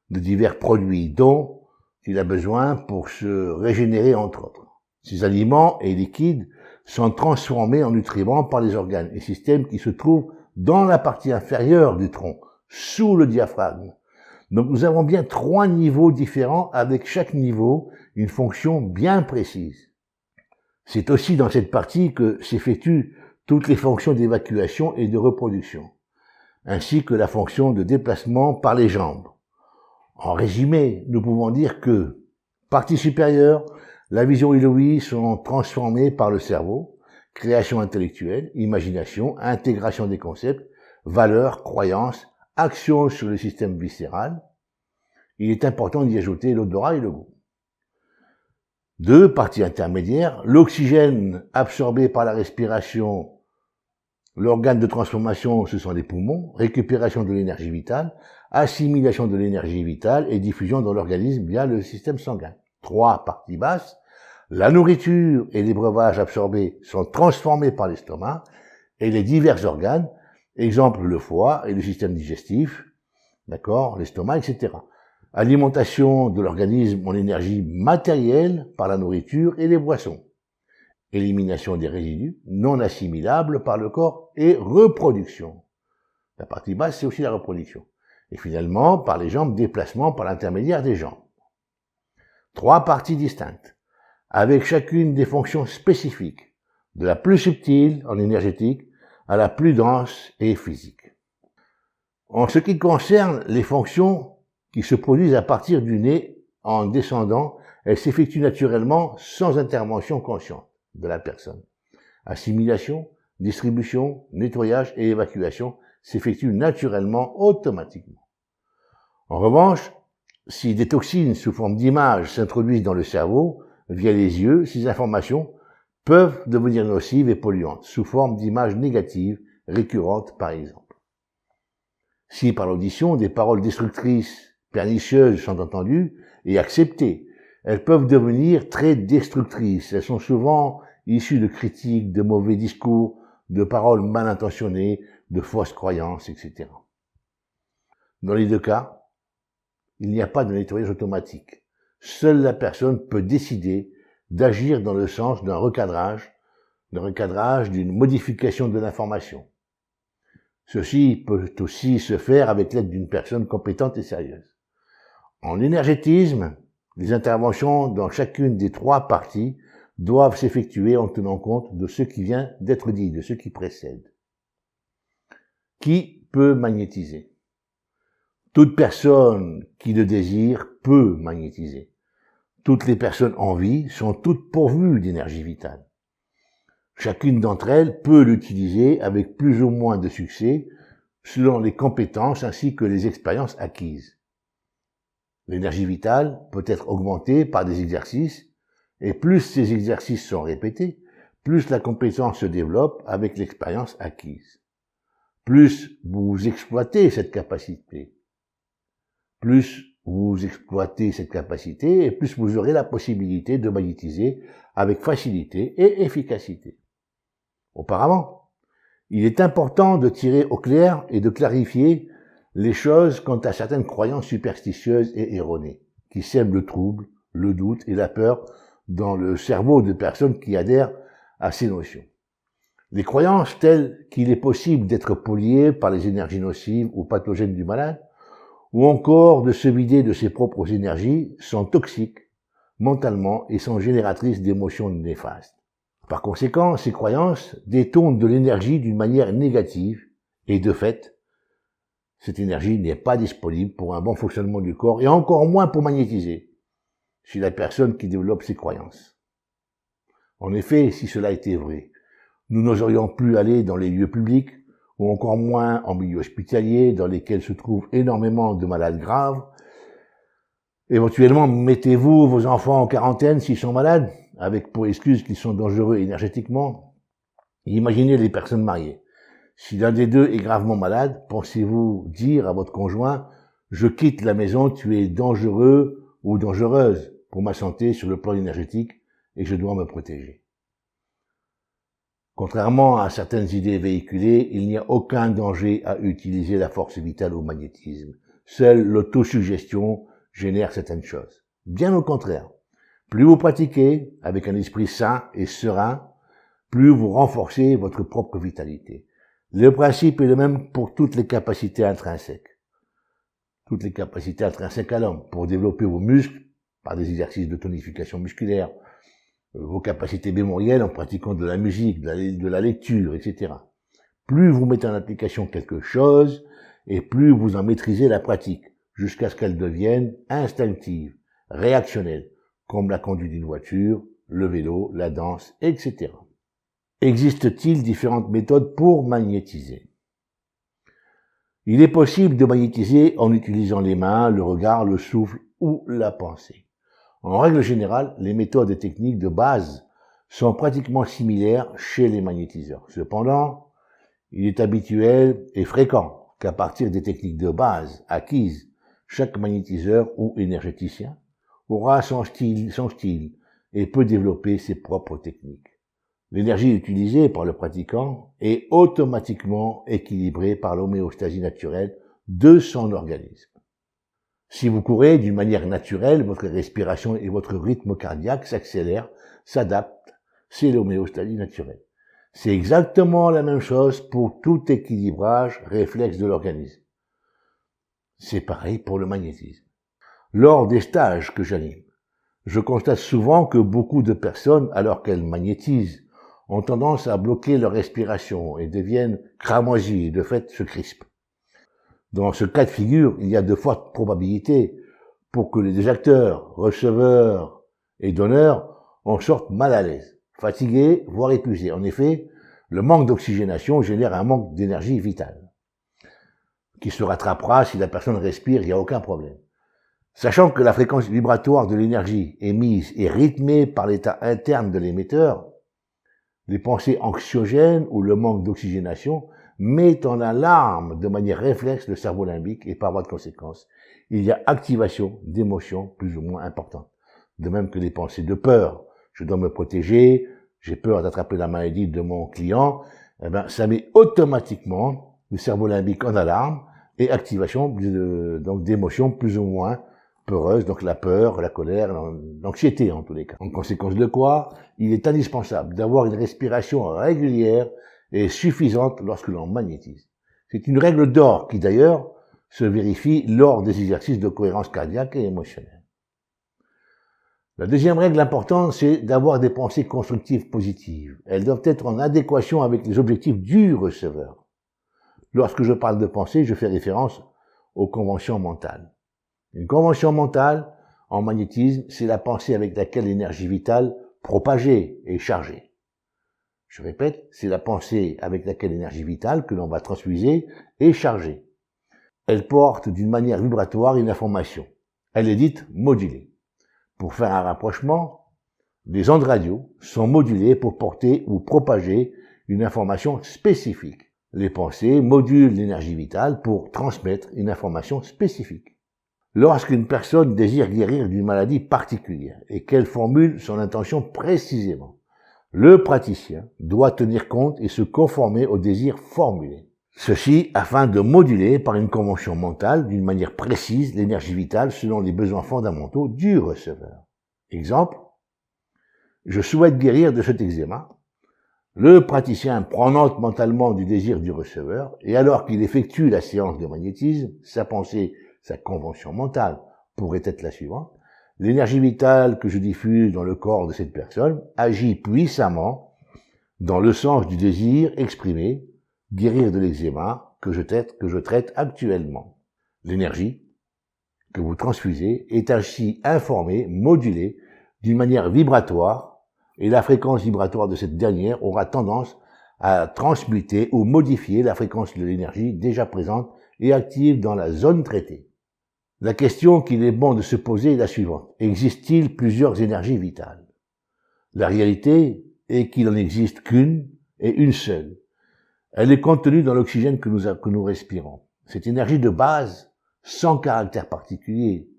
de divers produits dont il a besoin pour se régénérer, entre autres. Ces aliments et liquides sont transformés en nutriments par les organes et systèmes qui se trouvent dans la partie inférieure du tronc, sous le diaphragme. Donc nous avons bien 3 niveaux différents avec chaque niveau une fonction bien précise. C'est aussi dans cette partie que s'effectuent toutes les fonctions d'évacuation et de reproduction, ainsi que la fonction de déplacement par les jambes. En résumé, nous pouvons dire que, partie supérieure, la vision et l'ouïe sont transformées par le cerveau, création intellectuelle, imagination, intégration des concepts, valeurs, croyances, action sur le système viscéral. Il est important d'y ajouter l'odorat et le goût. 2, partie intermédiaire, l'oxygène absorbé par la respiration, l'organe de transformation, ce sont les poumons, récupération de l'énergie vitale, assimilation de l'énergie vitale et diffusion dans l'organisme via le système sanguin. 3, partie basse, la nourriture et les breuvages absorbés sont transformés par l'estomac et les divers organes, exemple le foie et le système digestif, d'accord, l'estomac, etc. Alimentation de l'organisme en énergie matérielle par la nourriture et les boissons. Élimination des résidus non assimilables par le corps et reproduction. La partie basse, c'est aussi la reproduction. Et finalement, par les jambes, déplacement par l'intermédiaire des jambes. 3 parties distinctes, avec chacune des fonctions spécifiques, de la plus subtile en énergétique à la plus dense et physique. En ce qui concerne les fonctions qui se produisent à partir du nez en descendant, elles s'effectuent naturellement sans intervention consciente de la personne. Assimilation, distribution, nettoyage et évacuation s'effectuent naturellement automatiquement. En revanche, si des toxines sous forme d'images s'introduisent dans le cerveau via les yeux, ces informations peuvent devenir nocives et polluantes sous forme d'images négatives récurrentes par exemple. Si par l'audition des paroles destructrices, pernicieuses sont entendues et acceptées, elles peuvent devenir très destructrices. Elles sont souvent issues de critiques, de mauvais discours, de paroles mal intentionnées, de fausses croyances, etc. Dans les 2 cas, il n'y a pas de nettoyage automatique. Seule la personne peut décider d'agir dans le sens d'un recadrage, d'une modification de l'information. Ceci peut aussi se faire avec l'aide d'une personne compétente et sérieuse. En énergétisme, les interventions dans chacune des 3 parties doivent s'effectuer en tenant compte de ce qui vient d'être dit, de ce qui précède. Qui peut magnétiser? Toute personne qui le désire peut magnétiser. Toutes les personnes en vie sont toutes pourvues d'énergie vitale. Chacune d'entre elles peut l'utiliser avec plus ou moins de succès selon les compétences ainsi que les expériences acquises. L'énergie vitale peut être augmentée par des exercices et plus ces exercices sont répétés, plus la compétence se développe avec l'expérience acquise. Plus vous exploitez cette capacité, et plus vous aurez la possibilité de magnétiser avec facilité et efficacité. Auparavant, il est important de tirer au clair et de clarifier les choses quant à certaines croyances superstitieuses et erronées, qui sèment le trouble, le doute et la peur dans le cerveau de personnes qui adhèrent à ces notions. Les croyances telles qu'il est possible d'être pollué par les énergies nocives ou pathogènes du malade, ou encore de se vider de ses propres énergies, sont toxiques mentalement et sont génératrices d'émotions néfastes. Par conséquent, ces croyances détournent de l'énergie d'une manière négative et de fait, cette énergie n'est pas disponible pour un bon fonctionnement du corps et encore moins pour magnétiser chez la personne qui développe ces croyances. En effet, si cela était vrai, nous n'oserions plus aller dans les lieux publics ou encore moins en milieu hospitalier dans lesquels se trouvent énormément de malades graves. Éventuellement, mettez-vous vos enfants en quarantaine s'ils sont malades, avec pour excuse qu'ils sont dangereux énergétiquement. Imaginez les personnes mariées. Si l'un des deux est gravement malade, pensez-vous dire à votre conjoint « Je quitte la maison, tu es dangereux ou dangereuse pour ma santé sur le plan énergétique et je dois me protéger ». Contrairement à certaines idées véhiculées, il n'y a aucun danger à utiliser la force vitale au magnétisme. Seule l'autosuggestion génère certaines choses. Bien au contraire, plus vous pratiquez avec un esprit sain et serein, plus vous renforcez votre propre vitalité. Le principe est le même pour toutes les capacités intrinsèques. Toutes les capacités intrinsèques à l'homme, pour développer vos muscles par des exercices de tonification musculaire, vos capacités mémorielles en pratiquant de la musique, de la lecture, etc. Plus vous mettez en application quelque chose, et plus vous en maîtrisez la pratique, jusqu'à ce qu'elle devienne instinctive, réactionnelle, comme la conduite d'une voiture, le vélo, la danse, etc. Existe-t-il différentes méthodes pour magnétiser? Il est possible de magnétiser en utilisant les mains, le regard, le souffle ou la pensée. En règle générale, les méthodes et techniques de base sont pratiquement similaires chez les magnétiseurs. Cependant, il est habituel et fréquent qu'à partir des techniques de base acquises, chaque magnétiseur ou énergéticien aura son style et peut développer ses propres techniques. L'énergie utilisée par le pratiquant est automatiquement équilibrée par l'homéostasie naturelle de son organisme. Si vous courez d'une manière naturelle, votre respiration et votre rythme cardiaque s'accélèrent, s'adaptent, c'est l'homéostasie naturelle. C'est exactement la même chose pour tout équilibrage réflexe de l'organisme. C'est pareil pour le magnétisme. Lors des stages que j'anime, je constate souvent que beaucoup de personnes, alors qu'elles magnétisent, ont tendance à bloquer leur respiration et deviennent cramoisies et de fait se crispent. Dans ce cas de figure, il y a de fortes probabilités pour que les acteurs, receveurs et donneurs en sortent mal à l'aise, fatigués, voire épuisés. En effet, le manque d'oxygénation génère un manque d'énergie vitale, qui se rattrapera si la personne respire, il n'y a aucun problème. Sachant que la fréquence vibratoire de l'énergie émise est rythmée par l'état interne de l'émetteur, les pensées anxiogènes ou le manque d'oxygénation mettent en alarme de manière réflexe le cerveau limbique et par voie de conséquence, il y a activation d'émotions plus ou moins importantes. De même que les pensées de peur, je dois me protéger, j'ai peur d'attraper la maladie de mon client, ça met automatiquement le cerveau limbique en alarme et activation donc d'émotions plus ou moins peureuses, donc la peur, la colère, l'anxiété en tous les cas. En conséquence de quoi, il est indispensable d'avoir une respiration régulière et suffisante lorsque l'on magnétise. C'est une règle d'or qui d'ailleurs se vérifie lors des exercices de cohérence cardiaque et émotionnelle. La deuxième règle importante, c'est d'avoir des pensées constructives positives. Elles doivent être en adéquation avec les objectifs du receveur. Lorsque je parle de pensée, je fais référence aux conventions mentales. Une convention mentale, en magnétisme, c'est la pensée avec laquelle l'énergie vitale propagée est chargée. Je répète, c'est la pensée avec laquelle l'énergie vitale que l'on va transfuser est chargée. Elle porte d'une manière vibratoire une information. Elle est dite modulée. Pour faire un rapprochement, les ondes radio sont modulées pour porter ou propager une information spécifique. Les pensées modulent l'énergie vitale pour transmettre une information spécifique. Lorsqu'une personne désire guérir d'une maladie particulière et qu'elle formule son intention précisément, le praticien doit tenir compte et se conformer au désir formulé. Ceci afin de moduler par une convention mentale d'une manière précise l'énergie vitale selon les besoins fondamentaux du receveur. Exemple, je souhaite guérir de cet eczéma. Le praticien prend note mentalement du désir du receveur et alors qu'il effectue la séance de magnétisme, sa pensée, sa convention mentale pourrait être la suivante. L'énergie vitale que je diffuse dans le corps de cette personne agit puissamment dans le sens du désir exprimé, guérir de l'eczéma que je traite actuellement. L'énergie que vous transfusez est ainsi informée, modulée d'une manière vibratoire et la fréquence vibratoire de cette dernière aura tendance à transmuter ou modifier la fréquence de l'énergie déjà présente et active dans la zone traitée. La question qu'il est bon de se poser est la suivante. Existe-t-il plusieurs énergies vitales? La réalité est qu'il n'en existe qu'une et une seule. Elle est contenue dans l'oxygène que nous respirons. Cette énergie de base, sans caractère particulier,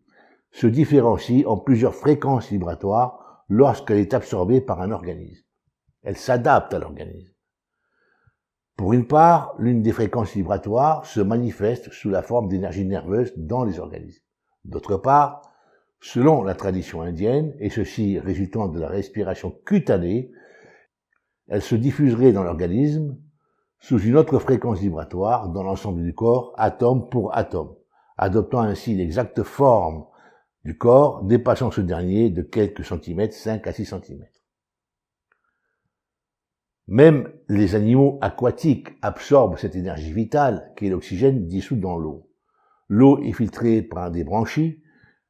se différencie en plusieurs fréquences vibratoires lorsqu'elle est absorbée par un organisme. Elle s'adapte à l'organisme. Pour une part, l'une des fréquences vibratoires se manifeste sous la forme d'énergie nerveuse dans les organismes. D'autre part, selon la tradition indienne, et ceci résultant de la respiration cutanée, elle se diffuserait dans l'organisme sous une autre fréquence vibratoire dans l'ensemble du corps, atome pour atome, adoptant ainsi l'exacte forme du corps, dépassant ce dernier de quelques centimètres, 5 à 6 centimètres. Même les animaux aquatiques absorbent cette énergie vitale qui est l'oxygène dissous dans l'eau. L'eau est filtrée par des branchies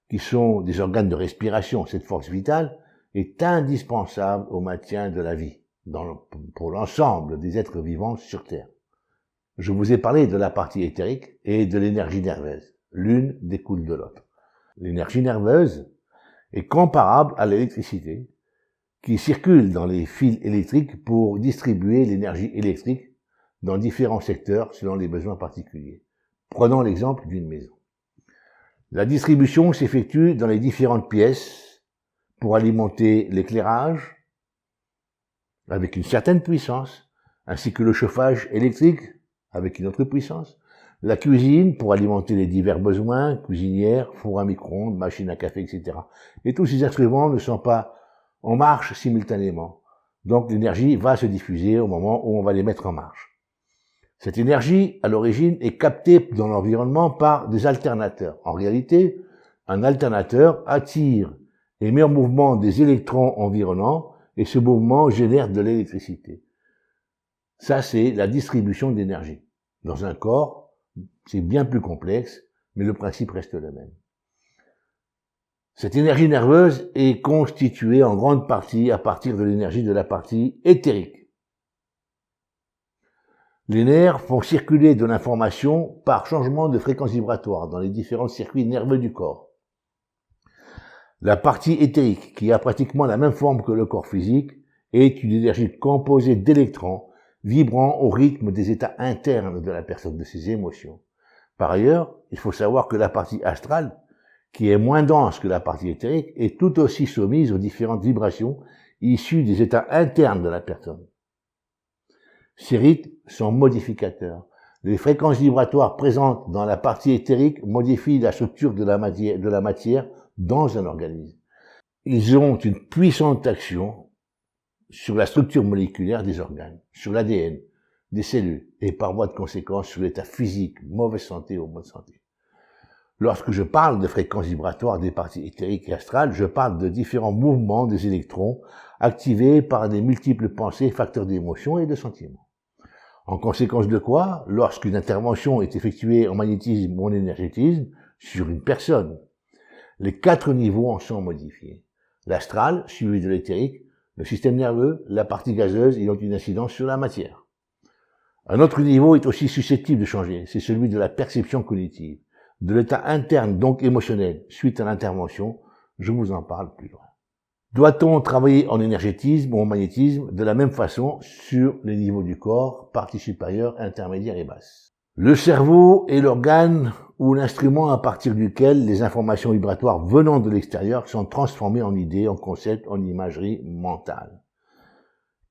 qui sont des organes de respiration. Cette force vitale est indispensable au maintien de la vie pour l'ensemble des êtres vivants sur Terre. Je vous ai parlé de la partie éthérique et de l'énergie nerveuse. L'une découle de l'autre. L'énergie nerveuse est comparable à l'électricité qui circule dans les fils électriques pour distribuer l'énergie électrique dans différents secteurs selon les besoins particuliers. Prenons l'exemple d'une maison. La distribution s'effectue dans les différentes pièces pour alimenter l'éclairage avec une certaine puissance, ainsi que le chauffage électrique avec une autre puissance, la cuisine pour alimenter les divers besoins, cuisinière, four à micro-ondes, machine à café, etc. Et tous ces instruments ne sont pas en marche simultanément. Donc l'énergie va se diffuser au moment où on va les mettre en marche. Cette énergie, à l'origine, est captée dans l'environnement par des alternateurs. En réalité, un alternateur attire et met en mouvement des électrons environnants et ce mouvement génère de l'électricité. Ça, c'est la distribution d'énergie. Dans un corps, c'est bien plus complexe, mais le principe reste le même. Cette énergie nerveuse est constituée en grande partie à partir de l'énergie de la partie éthérique. Les nerfs font circuler de l'information par changement de fréquence vibratoire dans les différents circuits nerveux du corps. La partie éthérique, qui a pratiquement la même forme que le corps physique, est une énergie composée d'électrons vibrant au rythme des états internes de la personne, de ses émotions. Par ailleurs, il faut savoir que la partie astrale, qui est moins dense que la partie éthérique, est tout aussi soumise aux différentes vibrations issues des états internes de la personne. Ces rythmes sont modificateurs. Les fréquences vibratoires présentes dans la partie éthérique modifient la structure de la matière dans un organisme. Ils ont une puissante action sur la structure moléculaire des organes, sur l'ADN, des cellules, et par voie de conséquence sur l'état physique, mauvaise santé ou bonne santé. Lorsque je parle de fréquences vibratoires des parties éthériques et astrales, je parle de différents mouvements des électrons activés par des multiples pensées, facteurs d'émotion et de sentiments. En conséquence de quoi, lorsqu'une intervention est effectuée en magnétisme ou en énergétisme sur une personne, les 4 niveaux en sont modifiés. L'astral, suivi de l'éthérique, le système nerveux, la partie gazeuse ayant une incidence sur la matière. Un autre niveau est aussi susceptible de changer, c'est celui de la perception cognitive, de l'état interne donc émotionnel, suite à l'intervention, je vous en parle plus loin. Doit-on travailler en énergétisme ou en magnétisme de la même façon sur les niveaux du corps, partie supérieure, intermédiaire et basse? Le cerveau est l'organe ou l'instrument à partir duquel les informations vibratoires venant de l'extérieur sont transformées en idées, en concepts, en imagerie mentale.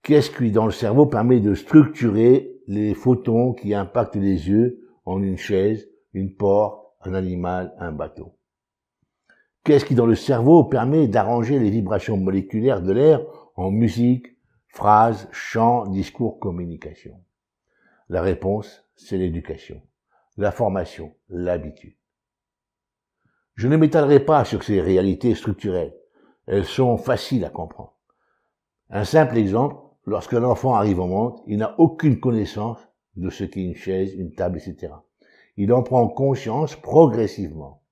Qu'est-ce qui, dans le cerveau, permet de structurer les photons qui impactent les yeux en une chaise, une porte, un animal, un bateau? Qu'est-ce qui, dans le cerveau, permet d'arranger les vibrations moléculaires de l'air en musique, phrases, chants, discours, communication? La réponse, c'est l'éducation, la formation, l'habitude. Je ne m'étalerai pas sur ces réalités structurelles. Elles sont faciles à comprendre. Un simple exemple, lorsque l'enfant arrive au monde, il n'a aucune connaissance de ce qu'est une chaise, une table, etc. Il en prend conscience progressivement.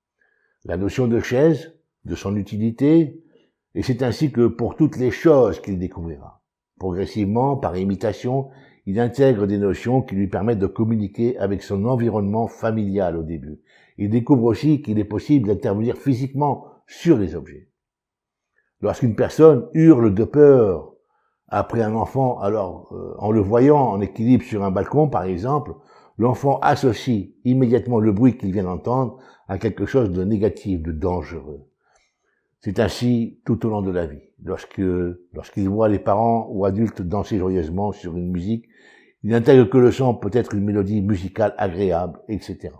La notion de chaise, de son utilité, et c'est ainsi que pour toutes les choses qu'il découvrira. Progressivement, par imitation, il intègre des notions qui lui permettent de communiquer avec son environnement familial au début. Il découvre aussi qu'il est possible d'intervenir physiquement sur les objets. Lorsqu'une personne hurle de peur après un enfant, alors en le voyant en équilibre sur un balcon par exemple, l'enfant associe immédiatement le bruit qu'il vient d'entendre à quelque chose de négatif, de dangereux. C'est ainsi tout au long de la vie. Lorsqu'il voit les parents ou adultes danser joyeusement sur une musique, il intègre que le son peut être une mélodie musicale agréable, etc.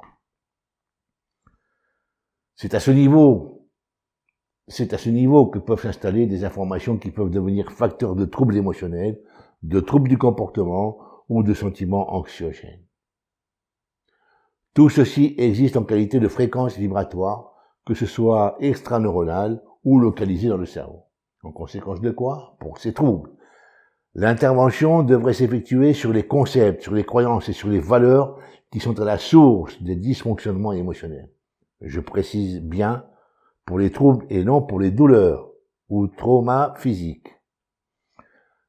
C'est à ce niveau que peuvent s'installer des informations qui peuvent devenir facteurs de troubles émotionnels, de troubles du comportement ou de sentiments anxiogènes. Tout ceci existe en qualité de fréquence vibratoire, que ce soit extraneuronale ou localisée dans le cerveau. En conséquence de quoi? Pour ces troubles. L'intervention devrait s'effectuer sur les concepts, sur les croyances et sur les valeurs qui sont à la source des dysfonctionnements émotionnels. Je précise bien pour les troubles et non pour les douleurs ou traumas physiques.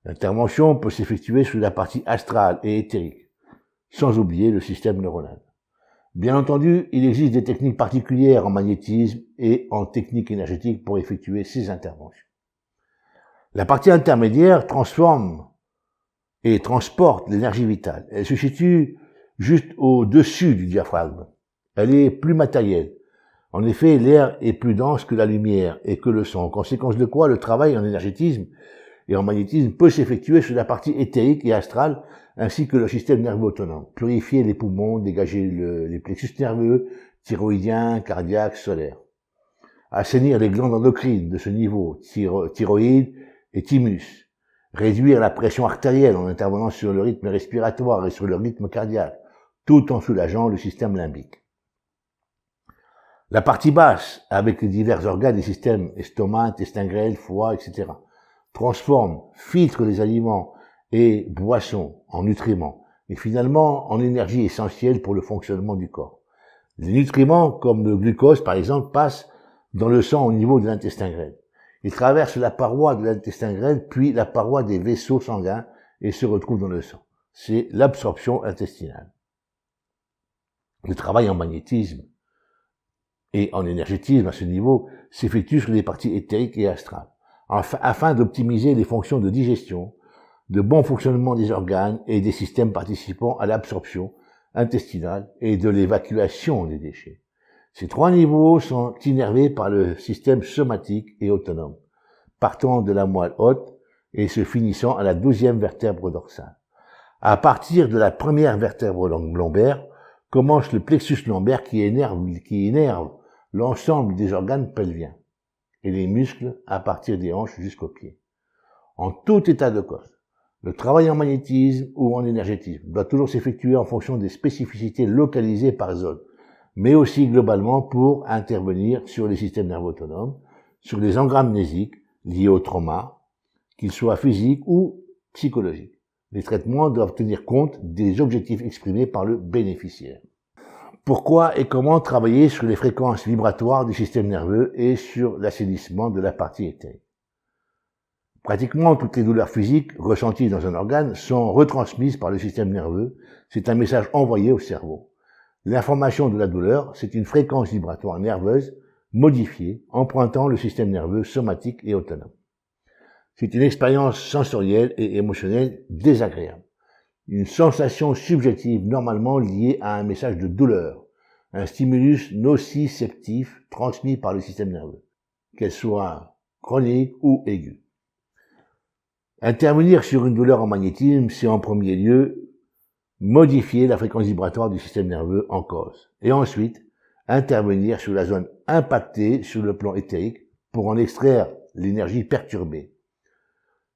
L'intervention peut s'effectuer sur la partie astrale et éthérique, sans oublier le système neuronal. Bien entendu, il existe des techniques particulières en magnétisme et en technique énergétique pour effectuer ces interventions. La partie intermédiaire transforme et transporte l'énergie vitale. Elle se situe juste au-dessus du diaphragme. Elle est plus matérielle. En effet, l'air est plus dense que la lumière et que le son. En conséquence de quoi, le travail en énergétisme et en magnétisme peut s'effectuer sur la partie éthérique et astrale, ainsi que le système nerveux autonome. Purifier les poumons, dégager les plexus nerveux, thyroïdiens, cardiaques, solaires. Assainir les glandes endocrines de ce niveau, thyroïde et thymus. Réduire la pression artérielle en intervenant sur le rythme respiratoire et sur le rythme cardiaque, tout en soulageant le système limbique. La partie basse, avec les divers organes et systèmes, estomac, intestin grêle, foie, etc., transforme, filtre les aliments et boissons en nutriments, et finalement en énergie essentielle pour le fonctionnement du corps. Les nutriments, comme le glucose par exemple, passent dans le sang au niveau de l'intestin grêle. Ils traversent la paroi de l'intestin grêle, puis la paroi des vaisseaux sanguins et se retrouvent dans le sang. C'est l'absorption intestinale. Le travail en magnétisme et en énergétisme à ce niveau s'effectue sur les parties éthériques et astrales, afin d'optimiser les fonctions de digestion, de bon fonctionnement des organes et des systèmes participant à l'absorption intestinale et de l'évacuation des déchets. Ces trois niveaux sont innervés par le système somatique et autonome, partant de la moelle haute et se finissant à la 12e vertèbre dorsale. À partir de la première vertèbre lombaire, commence le plexus lombaire qui énerve l'ensemble des organes pelviens et les muscles à partir des hanches jusqu'aux pieds. En tout état de cause, le travail en magnétisme ou en énergétisme doit toujours s'effectuer en fonction des spécificités localisées par zone, mais aussi globalement pour intervenir sur les systèmes nerveux autonomes, sur les engrammes mnésiques liés au trauma, qu'ils soient physiques ou psychologiques. Les traitements doivent tenir compte des objectifs exprimés par le bénéficiaire. Pourquoi et comment travailler sur les fréquences vibratoires du système nerveux et sur l'assainissement de la partie éthérique? Pratiquement toutes les douleurs physiques ressenties dans un organe sont retransmises par le système nerveux. C'est un message envoyé au cerveau. L'information de la douleur, c'est une fréquence vibratoire nerveuse modifiée, empruntant le système nerveux somatique et autonome. C'est une expérience sensorielle et émotionnelle désagréable. Une sensation subjective normalement liée à un message de douleur, un stimulus nociceptif transmis par le système nerveux, qu'elle soit chronique ou aiguë. Intervenir sur une douleur en magnétisme, c'est en premier lieu modifier la fréquence vibratoire du système nerveux en cause, et ensuite intervenir sur la zone impactée sur le plan éthérique pour en extraire l'énergie perturbée.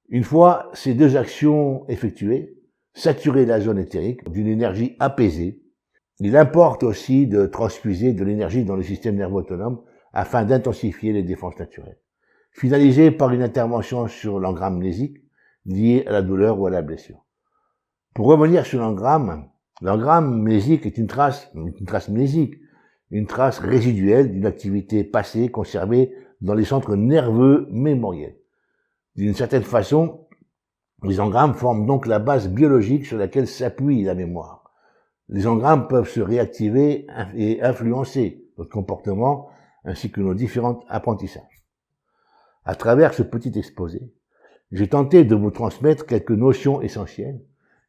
Une fois ces deux actions effectuées, saturer la zone éthérique d'une énergie apaisée, il importe aussi de transfuser de l'énergie dans le système nerveux autonome afin d'intensifier les défenses naturelles. Finaliser par une intervention sur l'engramme mnésique lié à la douleur ou à la blessure. Pour revenir sur l'engramme mnésique est une trace mnésique, une trace résiduelle d'une activité passée conservée dans les centres nerveux mémoriels. D'une certaine façon, les engrammes forment donc la base biologique sur laquelle s'appuie la mémoire. Les engrammes peuvent se réactiver et influencer notre comportement ainsi que nos différents apprentissages. À travers ce petit exposé, j'ai tenté de vous transmettre quelques notions essentielles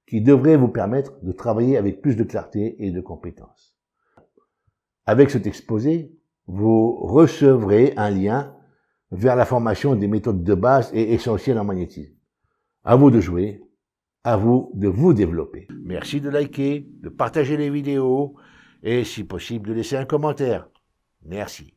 qui devraient vous permettre de travailler avec plus de clarté et de compétence. Avec cet exposé, vous recevrez un lien vers la formation des méthodes de base et essentielles en magnétisme. À vous de jouer, à vous de vous développer. Merci de liker, de partager les vidéos et si possible de laisser un commentaire. Merci.